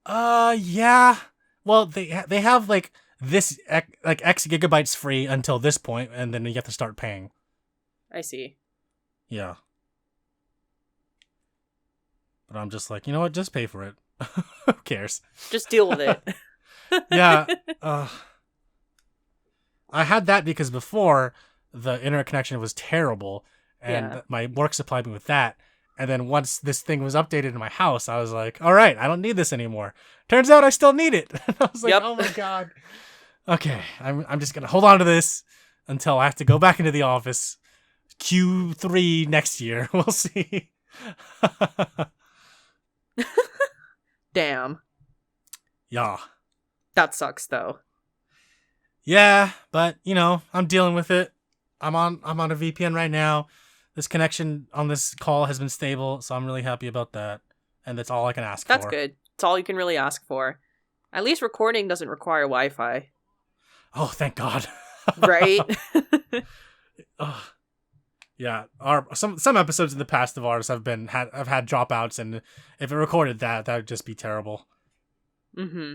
Yeah. Well, they have like this like X gigabytes free until this point, and then you have to start paying. I see. Yeah. But I'm just like, you know what? Just pay for it. Who cares? Just deal with it. Yeah. I had that because before the internet connection was terrible, and my work supplied me with that. And then once this thing was updated in my house, I was like, all right, I don't need this anymore. Turns out I still need it. I was like, oh my God. Okay, I'm just going to hold on to this until I have to go back into the office. Q3 next year. We'll see. Damn. Yeah. That sucks though. Yeah, but you know, I'm dealing with it. I'm on a VPN right now. This connection on this call has been stable, so I'm really happy about that. And that's all I can ask for. That's good. It's all you can really ask for. At least recording doesn't require Wi-Fi. Oh, thank God. Right? Yeah, some episodes in the past of ours have had dropouts, and if it recorded that would just be terrible. Mm-hmm.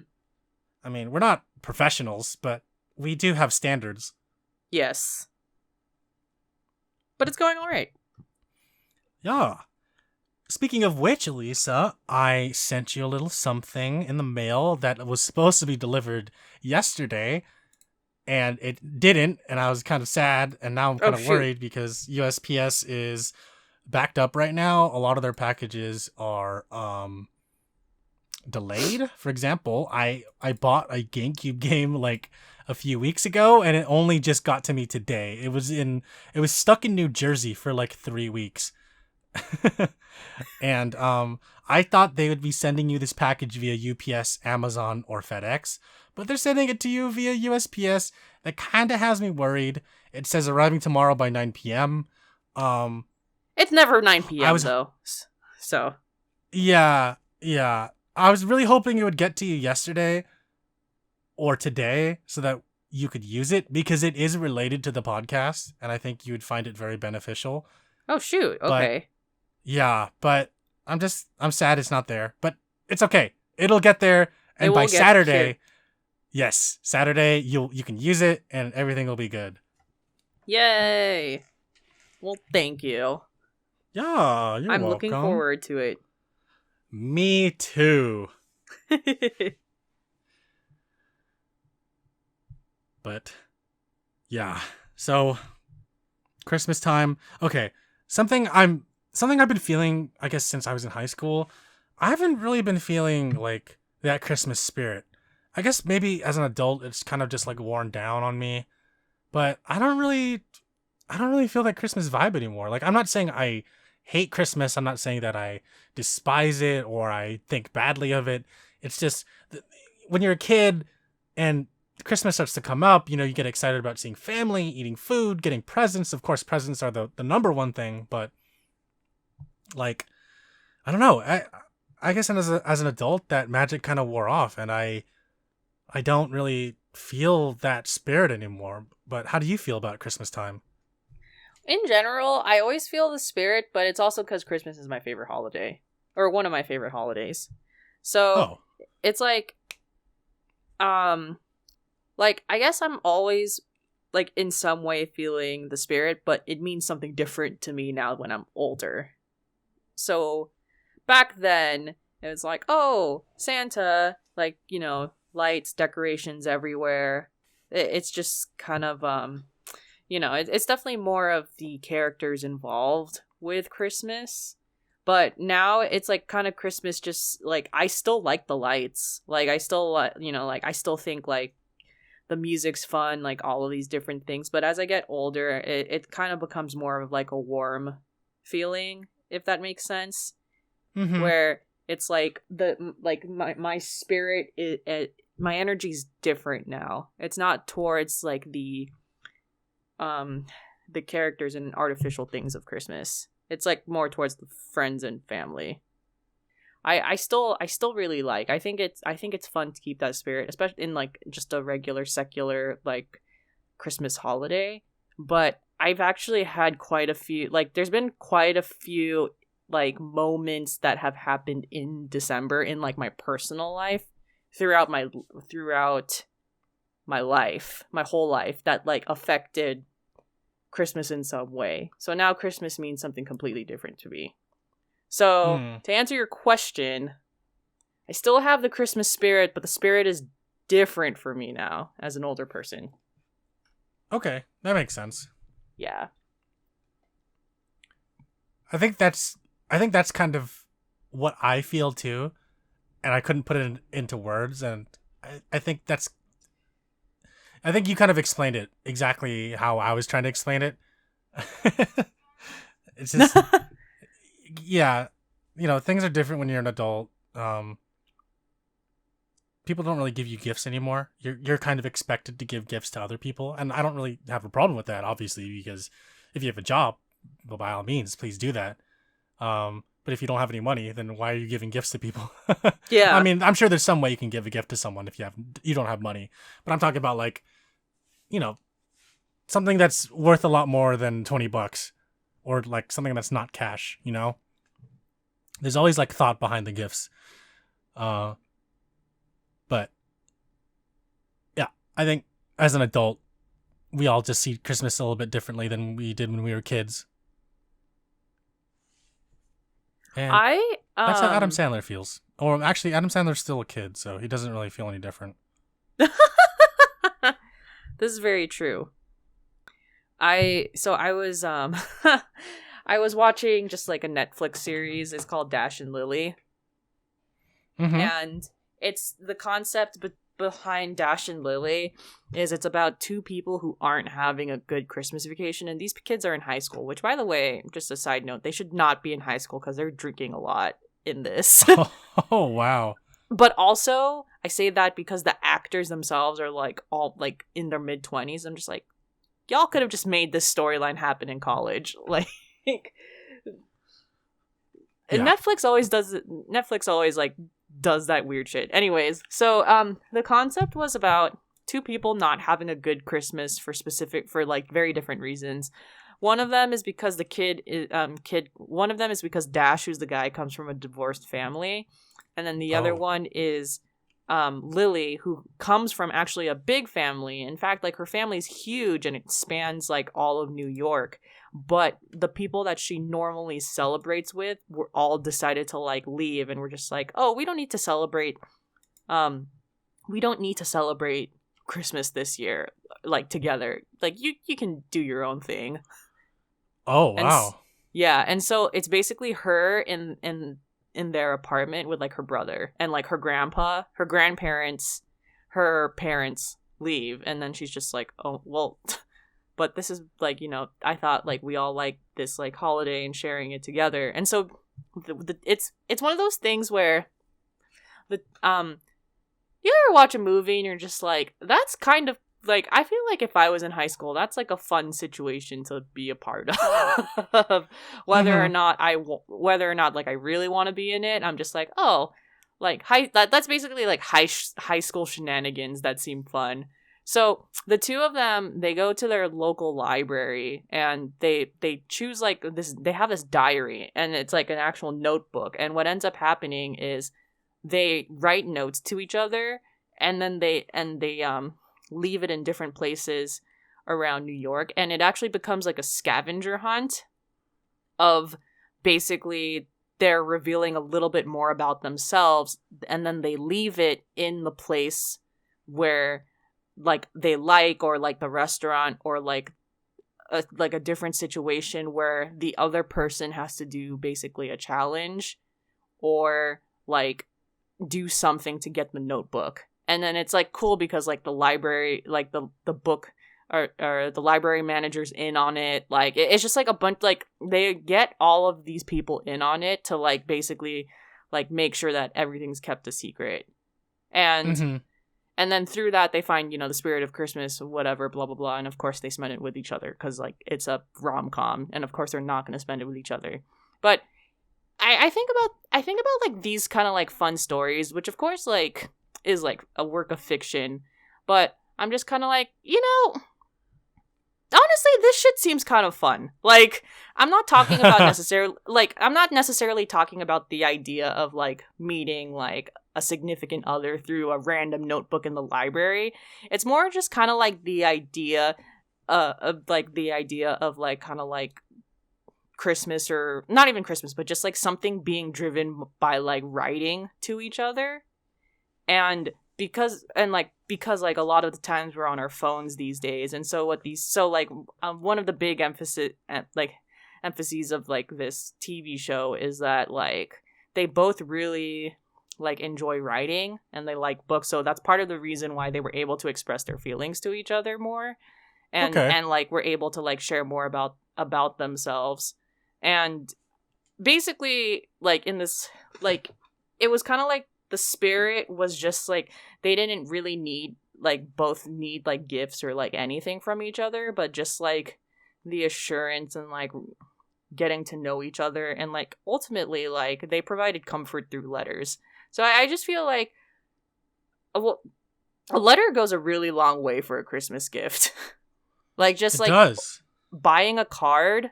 I mean, we're not professionals, but we do have standards. Yes. But it's going all right. Yeah. Speaking of which, Elisa, I sent you a little something in the mail that was supposed to be delivered yesterday, and it didn't, and I was kind of sad, and now I'm kind of worried because USPS is backed up right now. A lot of their packages are delayed. For example, I bought a GameCube game like a few weeks ago, and it only just got to me today. It was stuck in New Jersey for like 3 weeks. And I thought they would be sending you this package via UPS, Amazon, or FedEx, but they're sending it to you via USPS. That kind of has me worried. It says arriving tomorrow by 9 p.m. It's never 9 p.m. though. So. Yeah. I was really hoping it would get to you yesterday or today so that you could use it, because it is related to the podcast, and I think you would find it very beneficial. Oh, shoot. Okay. But I'm sad it's not there, but it's okay. It'll get there, and by Saturday, yes, Saturday, you can use it, and everything will be good. Yay. Well, thank you. Yeah, you're welcome. I'm looking forward to it. Me too. But yeah, so Christmas time. Okay, something I've been feeling, I guess, since I was in high school. I haven't really been feeling like that Christmas spirit. I guess maybe as an adult, it's kind of just like worn down on me. But I don't really feel that Christmas vibe anymore. Like, I'm not saying I hate Christmas. I'm not saying that I despise it or I think badly of it. It's just when you're a kid and Christmas starts to come up, you know, you get excited about seeing family, eating food, getting presents. Of course, presents are the number one thing, but like, I don't know. I guess as an adult, that magic kind of wore off, and I don't really feel that spirit anymore. But how do you feel about Christmas time? In general, I always feel the spirit, but it's also because Christmas is my favorite holiday. Or one of my favorite holidays. So, it's like, I guess I'm always, like, in some way feeling the spirit, but it means something different to me now when I'm older. So, back then, it was like, oh, Santa, like, you know, lights, decorations everywhere. It's just kind of, you know, it's definitely more of the characters involved with Christmas. But now it's like kind of Christmas just like, I still like the lights. Like, I still, you know, like, I still think like the music's fun, like all of these different things. But as I get older, it kind of becomes more of like a warm feeling, if that makes sense. Mm-hmm. Where it's like my spirit, my energy's different now. It's not towards like the characters and artificial things of Christmas. It's like more towards the friends and family. I still really like. I think it's fun to keep that spirit, especially in like just a regular secular like Christmas holiday. But I've actually had quite a few, like there's been quite a few like moments that have happened in December in like my personal life throughout my life, my whole life, that like affected Christmas in some way. So now Christmas means something completely different to me. So to answer your question, I still have the Christmas spirit, but the spirit is different for me now as an older person. Okay, that makes sense. Yeah. I think that's kind of what I feel too, and I couldn't put it into words, and I think you kind of explained it exactly how I was trying to explain it. It's just, yeah, you know, things are different when you're an adult. People don't really give you gifts anymore. You're kind of expected to give gifts to other people, and I don't really have a problem with that, obviously, because if you have a job, well, by all means, please do that. But if you don't have any money, then why are you giving gifts to people? Yeah. I mean, I'm sure there's some way you can give a gift to someone if you don't have money. But I'm talking about like, you know, something that's worth a lot more than $20, or like something that's not cash, you know? There's always like thought behind the gifts. But yeah, I think as an adult, we all just see Christmas a little bit differently than we did when we were kids. And that's how Adam Sandler feels. Or actually, Adam Sandler's still a kid, so he doesn't really feel any different. This is very true. I was I was watching just like a Netflix series. It's called Dash and Lily. Mm-hmm. And it's the concept behind Dash and Lily is it's about two people who aren't having a good Christmas vacation, and these kids are in high school, which, by the way, just a side note, they should not be in high school because they're drinking a lot in this. Oh, wow. But also, I say that because the actors themselves are like all like in their mid-20s. I'm just like, y'all could have just made this storyline happen in college. Like, yeah. Netflix always like does that weird shit. Anyways, so the concept was about two people not having a good Christmas for like very different reasons. One of them is because one of them is because Dash, who's the guy, comes from a divorced family, and then the other one is Lily, who comes from actually a big family. In fact, like her family's huge and it spans like all of New York. But the people that she normally celebrates with were all decided to like leave, and we're just like, oh, we don't need to celebrate Christmas this year, like together. Like you can do your own thing. Oh, wow. Yeah, and so it's basically her in their apartment with like her brother and like her grandpa, her grandparents, her parents leave, and then she's just like, oh well. But this is like, you know, I thought like we all like this like holiday and sharing it together. And so it's one of those things where you ever watch a movie and you're just like, that's kind of like, I feel like if I was in high school, that's like a fun situation to be a part of. Whether or not like I really want to be in it, I'm just like, oh, like that's basically like high school shenanigans that seem fun. So the two of them, they go to their local library and they choose like this. They have this diary and it's like an actual notebook. And what ends up happening is they write notes to each other, and then they leave it in different places around New York, and it actually becomes like a scavenger hunt of basically they're revealing a little bit more about themselves, and then they leave it in the place where like they like, or like the restaurant, or like a different situation where the other person has to do basically a challenge or like do something to get the notebook. And then it's like cool because like the library, like the book or the library manager's in on it. Like it's just like a bunch, like they get all of these people in on it to like basically like make sure that everything's kept a secret. And and then through that they find, you know, the spirit of Christmas, whatever, blah blah blah. And of course they spend it with each other because like it's a rom-com, and of course they're not going to spend it with each other. But I think about like these kind of like fun stories, which of course like is like a work of fiction, but I'm just kind of like, you know, honestly, this shit seems kind of fun. Like, I'm not talking about I'm not necessarily talking about the idea of like meeting like a significant other through a random notebook in the library. It's more just kind of like the idea of like kind of like Christmas, or not even Christmas, but just like something being driven by like writing to each other. And because like a lot of the times we're on our phones these days, and so one of the big emphases of like this TV show is that like they both really like enjoy writing and they like books, so that's part of the reason why they were able to express their feelings to each other more, and and like we're able to like share more about themselves. And basically like in this, like it was kind of like the spirit was just like they didn't really need like gifts or like anything from each other, but just like the assurance and like getting to know each other, and like ultimately like they provided comfort through letters. So I just feel like a letter goes a really long way for a Christmas gift. Like just it like does. Buying a card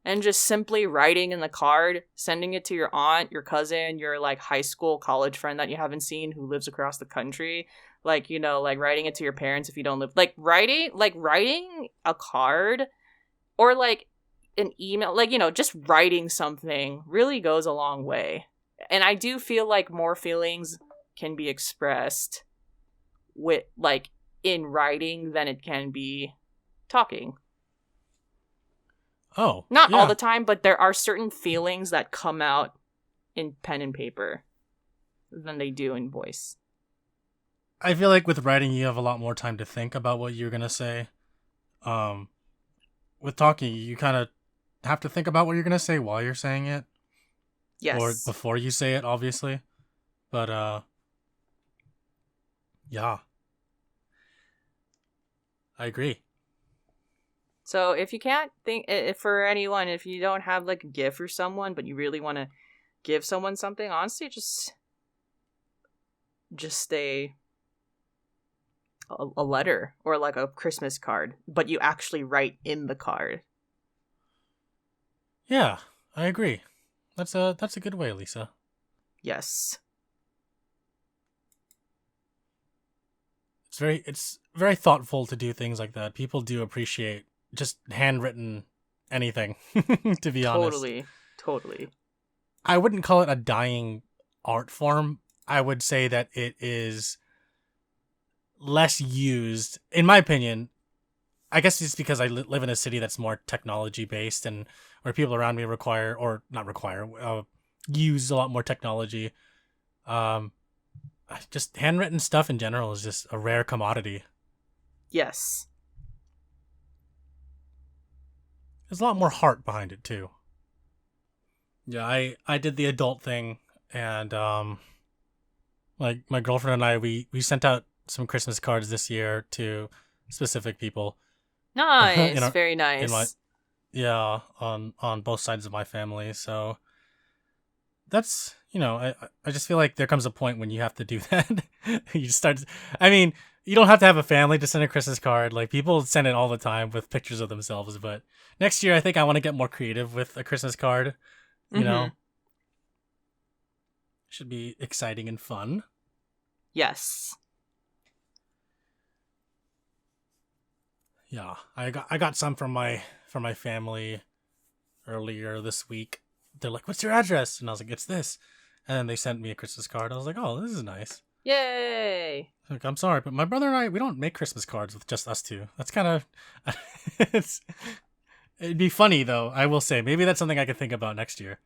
and just simply writing in the card, sending it to your aunt, your cousin, your like high school, college friend that you haven't seen who lives across the country. Like, you know, like writing it to your parents if you don't live, like writing a card or like an email, like, you know, just writing something really goes a long way. And I do feel like more feelings can be expressed with like in writing than it can be talking. Oh, not all the time, but there are certain feelings that come out in pen and paper than they do in voice. I feel like with writing, you have a lot more time to think about what you're gonna say. With talking, you kind of have to think about what you're gonna say while you're saying it. Yes. Or before you say it, obviously. But yeah, I agree. So if you can't think, for anyone, if you don't have like a gift for someone, but you really want to give someone something, honestly, just a letter or like a Christmas card, but you actually write in the card. Yeah, I agree. That's a good way, Lisa. Yes. It's very thoughtful to do things like that. People do appreciate just handwritten anything, to be honest. Totally. I wouldn't call it a dying art form. I would say that it is less used, in my opinion. I guess it's because I live in a city that's more technology based, and where people around me use a lot more technology. Just handwritten stuff in general is just a rare commodity. Yes. There's a lot more heart behind it too. Yeah, I did the adult thing, and like my girlfriend and I, we sent out some Christmas cards this year to specific people. Nice, very nice. On both sides of my family. So that's, I just feel like there comes a point when you have to do that. You start. I mean, you don't have to have a family to send a Christmas card. Like, people send it all the time with pictures of themselves. But next year, I think I want to get more creative with a Christmas card. You know, should be exciting and fun. Yes. Yeah, I got some from my family earlier this week. They're like, "What's your address?" And I was like, "It's this." And then they sent me a Christmas card. I was like, "Oh, this is nice." Yay! Like, I'm sorry, but my brother and I, we don't make Christmas cards with just us two. That's kind of it'd be funny though. I will say, maybe that's something I could think about next year.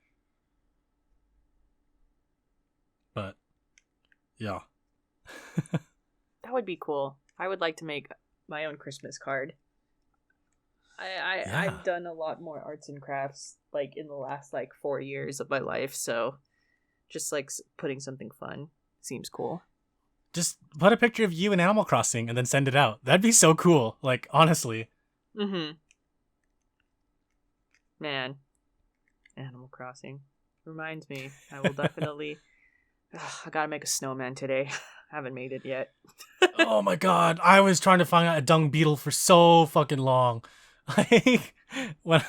But yeah, that would be cool. I would like to make my own Christmas card. I've done a lot more arts and crafts like in the last 4 years of my life, so just putting something fun seems cool. Just put a picture of you in Animal Crossing and then send it out. That'd be so cool. Like, honestly. Man, Animal Crossing reminds me. I will definitely. I gotta make a snowman today. Haven't made it yet. Oh my god, I was trying to find out a dung beetle for so fucking long. Like, when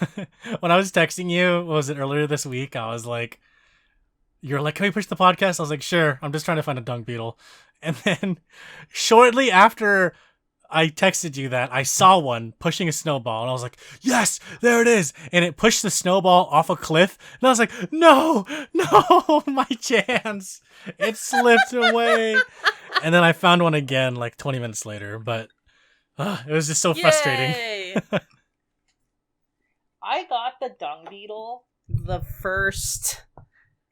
I was texting you, what was it, earlier this week? I was like, you're like, "Can we push the podcast?" I was like, "Sure, I'm just trying to find a dung beetle." And then shortly after I texted you that, I saw one pushing a snowball, and I was like, "Yes, there it is!" And it pushed the snowball off a cliff, and I was like, no, my chance. It slipped away. And then I found one again 20 minutes later, but it was just so frustrating. I got the dung beetle the first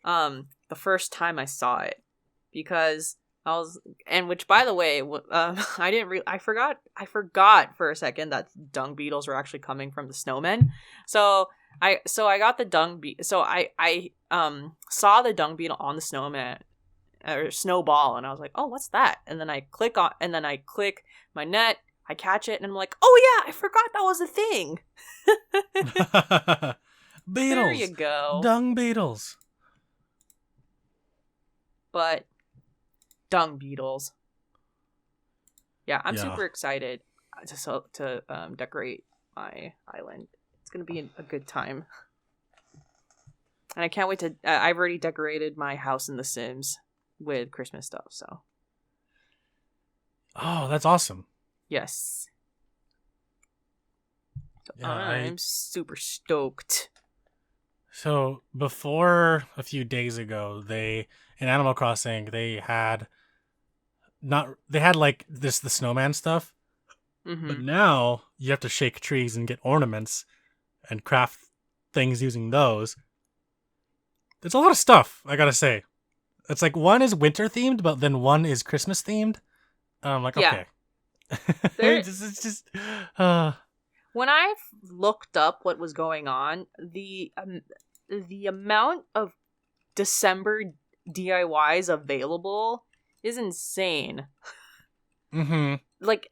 time I saw it, because which, by the way, I forgot for a second that dung beetles were actually coming from the snowmen. So I got the dung beetle. So I saw the dung beetle on the snowman or snowball, and I was like, "Oh, what's that?" And then I click my net, I catch it, and I'm like, "Oh yeah, I forgot that was a thing." Beetles. There you go. Dung beetles. But dung beetles. Yeah, I'm super excited to decorate my island. It's gonna be a good time, and I can't wait to. I've already decorated my house in The Sims with Christmas stuff. So. Oh, that's awesome. Yes. Yeah, I'm super stoked. So before a few days ago, in Animal Crossing, they had the snowman stuff, but now you have to shake trees and get ornaments and craft things using those. There's a lot of stuff, I gotta say. It's like one is winter themed, but then one is Christmas themed. I'm like, okay. It's just when I looked up what was going on, the amount of December DIYs available is insane. Like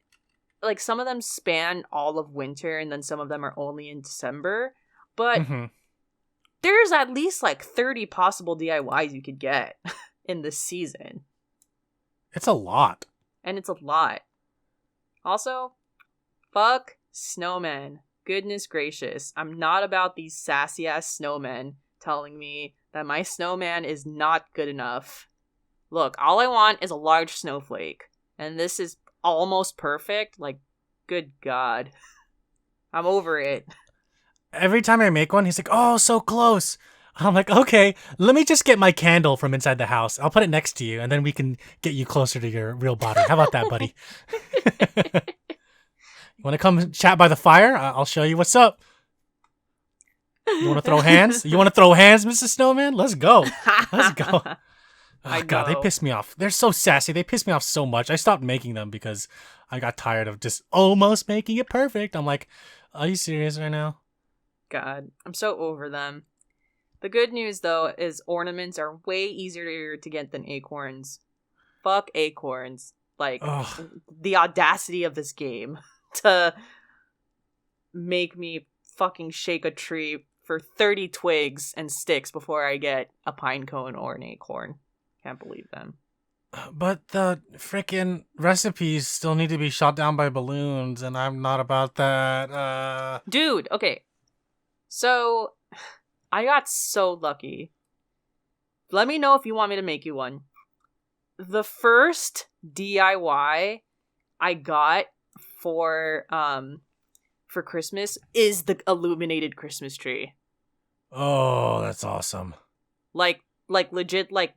some of them span all of winter, and then some of them are only in December. But there's at least 30 possible DIYs you could get in this season. It's a lot. And it's a lot. Also, fuck snowmen. Goodness gracious. I'm not about these sassy ass snowmen telling me that my snowman is not good enough. Look, all I want is a large snowflake. And this is almost perfect. Good God. I'm over it. Every time I make one, he's like, "Oh, so close." I'm like, "Okay, let me just get my candle from inside the house. I'll put it next to you, and then we can get you closer to your real body. How about that, buddy?" You want to come chat by the fire? I'll show you what's up. You want to throw hands? Mr. Snowman? Let's go. Let's go. Oh, God, they piss me off. They're so sassy. They piss me off so much. I stopped making them because I got tired of just almost making it perfect. I'm like, are you serious right now? God, I'm so over them. The good news, though, is ornaments are way easier to get than acorns. Fuck acorns. The audacity of this game. to make me fucking shake a tree for 30 twigs and sticks before I get a pine cone or an acorn. Can't believe them. But the freaking recipes still need to be shot down by balloons, and I'm not about that. Dude, okay. So, I got so lucky. Let me know if you want me to make you one. The first DIY I got for Christmas is the illuminated Christmas tree. Oh, that's awesome. Like legit, like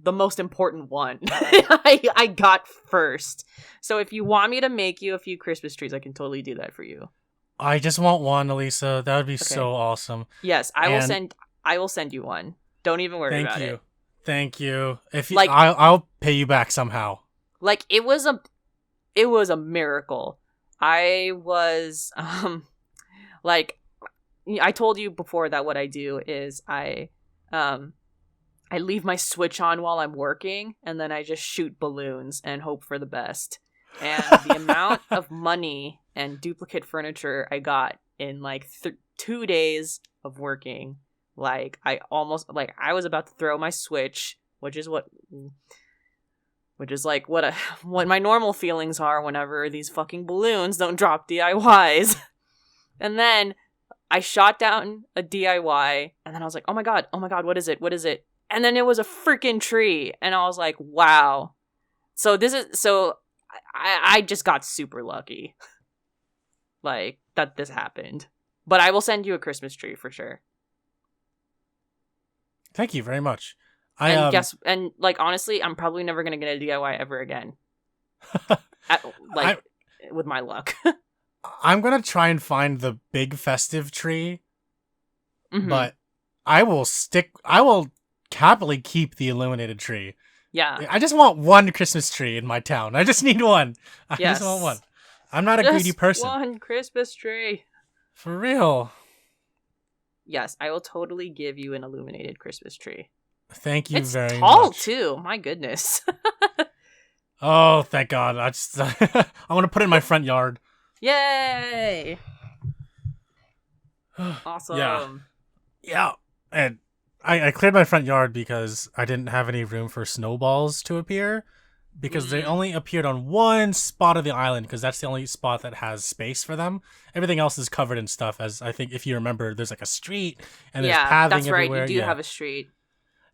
the most important one I got first. So if you want me to make you a few Christmas trees, I can totally do that for you. I just want one, Alyssa. That would be so awesome. Yes, I will send you one. Don't even worry about it. Thank you. If you, I'll pay you back somehow. Like it was a miracle. I was like I told you before that what I do is I leave my Switch on while I'm working, and then I just shoot balloons and hope for the best. And the amount of money and duplicate furniture I got in like 2 days of working, like I was about to throw my Switch, which is what my normal feelings are whenever these fucking balloons don't drop DIYs. And then I shot down a DIY, and then I was like, oh my god, what is it? And then it was a freaking tree, and I was like, wow. So I just got super lucky. Like, that this happened. But I will send you a Christmas tree for sure. Thank you very much. And honestly, I'm probably never gonna get a DIY ever again. With my luck. I'm gonna try and find the big festive tree, but I will happily keep the illuminated tree. Yeah. I just want one Christmas tree in my town. I just need one. I just want one. I'm not a greedy person. One Christmas tree. For real. Yes, I will totally give you an illuminated Christmas tree. Thank you very much. It's tall too. My goodness. Oh, thank God. I want to put it in my front yard. Yay! Awesome. Yeah. And I cleared my front yard because I didn't have any room for snowballs to appear, because they only appeared on one spot of the island, because that's the only spot that has space for them. Everything else is covered in stuff, as I think if you remember, there's like a street and there's pathing everywhere. Right. You do have a street.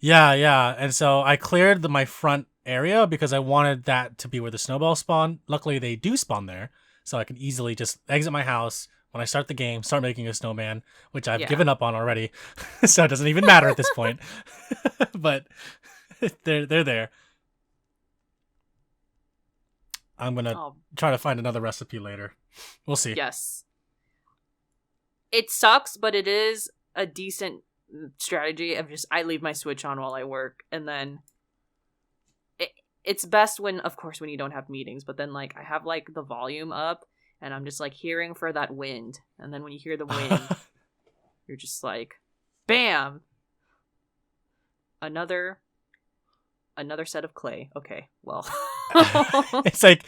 Yeah. And so I cleared my front area because I wanted that to be where the snowballs spawn. Luckily, they do spawn there, so I can easily just exit my house when I start the game, start making a snowman, which I've given up on already, so it doesn't even matter at this point. But they're there. I'm gonna try to find another recipe later. We'll see. Yes. It sucks, but it is a decent strategy of just I leave my Switch on while I work, and then it's best when you don't have meetings, but then like I have like the volume up and I'm just like hearing for that wind, and then when you hear the wind you're just like bam, another set of clay. Okay, well. it's like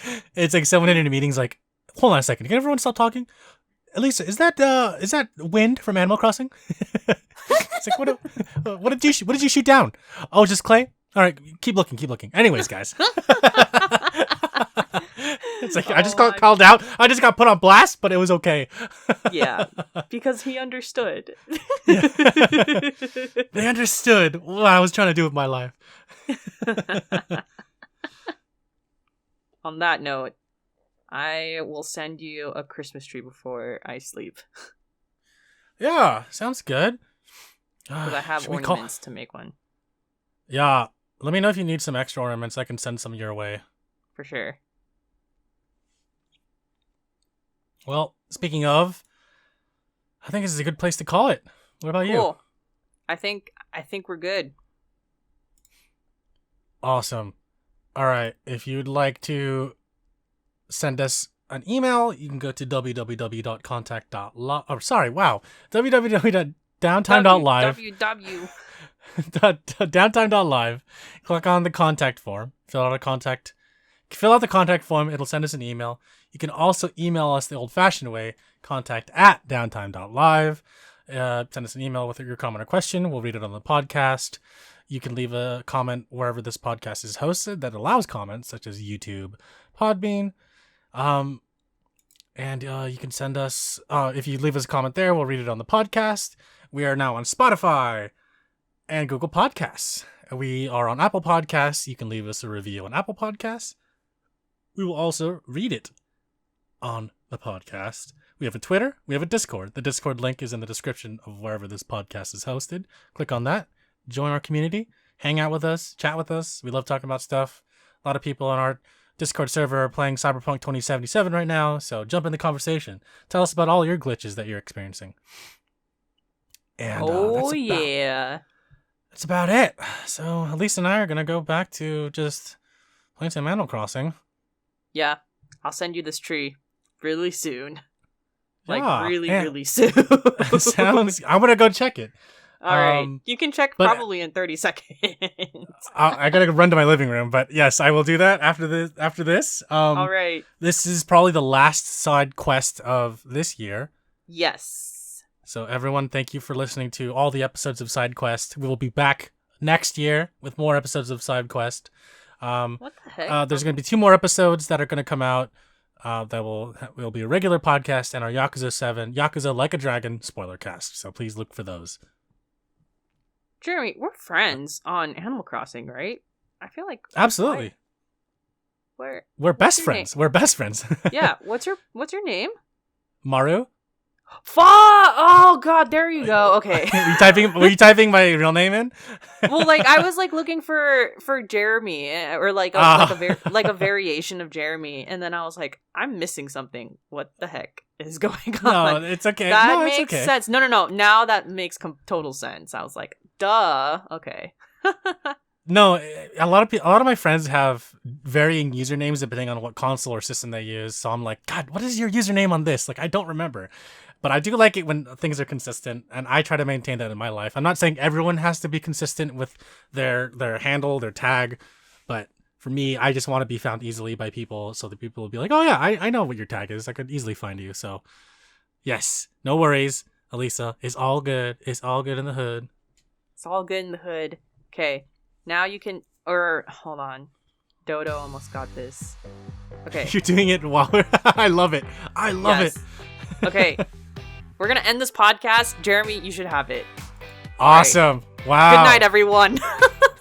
someone in a meeting's like, hold on a second, can everyone stop talking? Alyssa, is that wind from Animal Crossing? It's like, what did you shoot down? Oh, just clay? All right, keep looking. Anyways, guys. It's like, I just got called out. I just got put on blast, but it was okay. Yeah, because he understood. They understood what I was trying to do with my life. On that note, I will send you a Christmas tree before I sleep. Yeah, sounds good. Because I have ornaments to make one. Yeah, let me know if you need some extra ornaments. I can send some your way. For sure. Well, speaking of, I think this is a good place to call it. What about you? I think we're good. Awesome. All right. If you'd like to send us an email, you can go to www.contact.live. Oh, sorry. Wow. www.downtime.live. Downtime.live. Click on the contact form. Fill out the contact form. It'll send us an email. You can also email us the old-fashioned way, contact@Downtime.Live. Send us an email with your comment or question. We'll read it on the podcast. You can leave a comment wherever this podcast is hosted that allows comments, such as YouTube, Podbean. And you can send us, if you leave us a comment there, we'll read it on the podcast. We are now on Spotify and Google Podcasts. We are on Apple Podcasts. You can leave us a review on Apple Podcasts. We will also read it on the podcast. We have a Twitter. We have a Discord. The Discord link is in the description of wherever this podcast is hosted. Click on that. Join our community. Hang out with us. Chat with us. We love talking about stuff. A lot of people on our Discord server are playing Cyberpunk 2077 right now, so jump in the conversation. Tell us about all your glitches that you're experiencing. And that's about it. So Alyssa and I are going to go back to just playing some Animal Crossing. Yeah, I'll send you this tree really soon. Really soon. I'm going to go check it. All right. You can check probably in 30 seconds. I got to run to my living room, but yes, I will do that after this. All right. This is probably the last side quest of this year. Yes. So everyone, thank you for listening to all the episodes of Sidequest. We will be back next year with more episodes of Sidequest. What the heck? There's going to be 2 more episodes that are going to come out. That will be a regular podcast and our Yakuza 7, Yakuza Like a Dragon spoilercast. So please look for those. Jeremy, we're friends on Animal Crossing, right? I feel like absolutely. We're best friends. We're best friends. Yeah. What's your name? Maru. Oh God, there you go. Okay. Were you typing my real name in? Well, I was looking for Jeremy or a variation of Jeremy, and then I was like, I'm missing something. What the heck is going on? No, it's okay. That makes sense. No. Now that makes total sense. I was like, duh. Okay. No, a lot of my friends have varying usernames depending on what console or system they use. So I'm like, God, what is your username on this? I don't remember. But I do like it when things are consistent, and I try to maintain that in my life. I'm not saying everyone has to be consistent with their handle, their tag, but for me, I just want to be found easily by people, so that people will be like, oh yeah, I know what your tag is. I could easily find you. So yes, no worries, Alyssa. It's all good. It's all good in the hood. It's all good in the hood. Okay, now you can, hold on. Dodo almost got this. Okay. You're doing it while I love it. I love it. Okay. We're going to end this podcast. Jeremy, you should have it. Awesome. Right. Wow. Good night, everyone.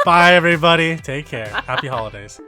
Bye, everybody. Take care. Happy holidays.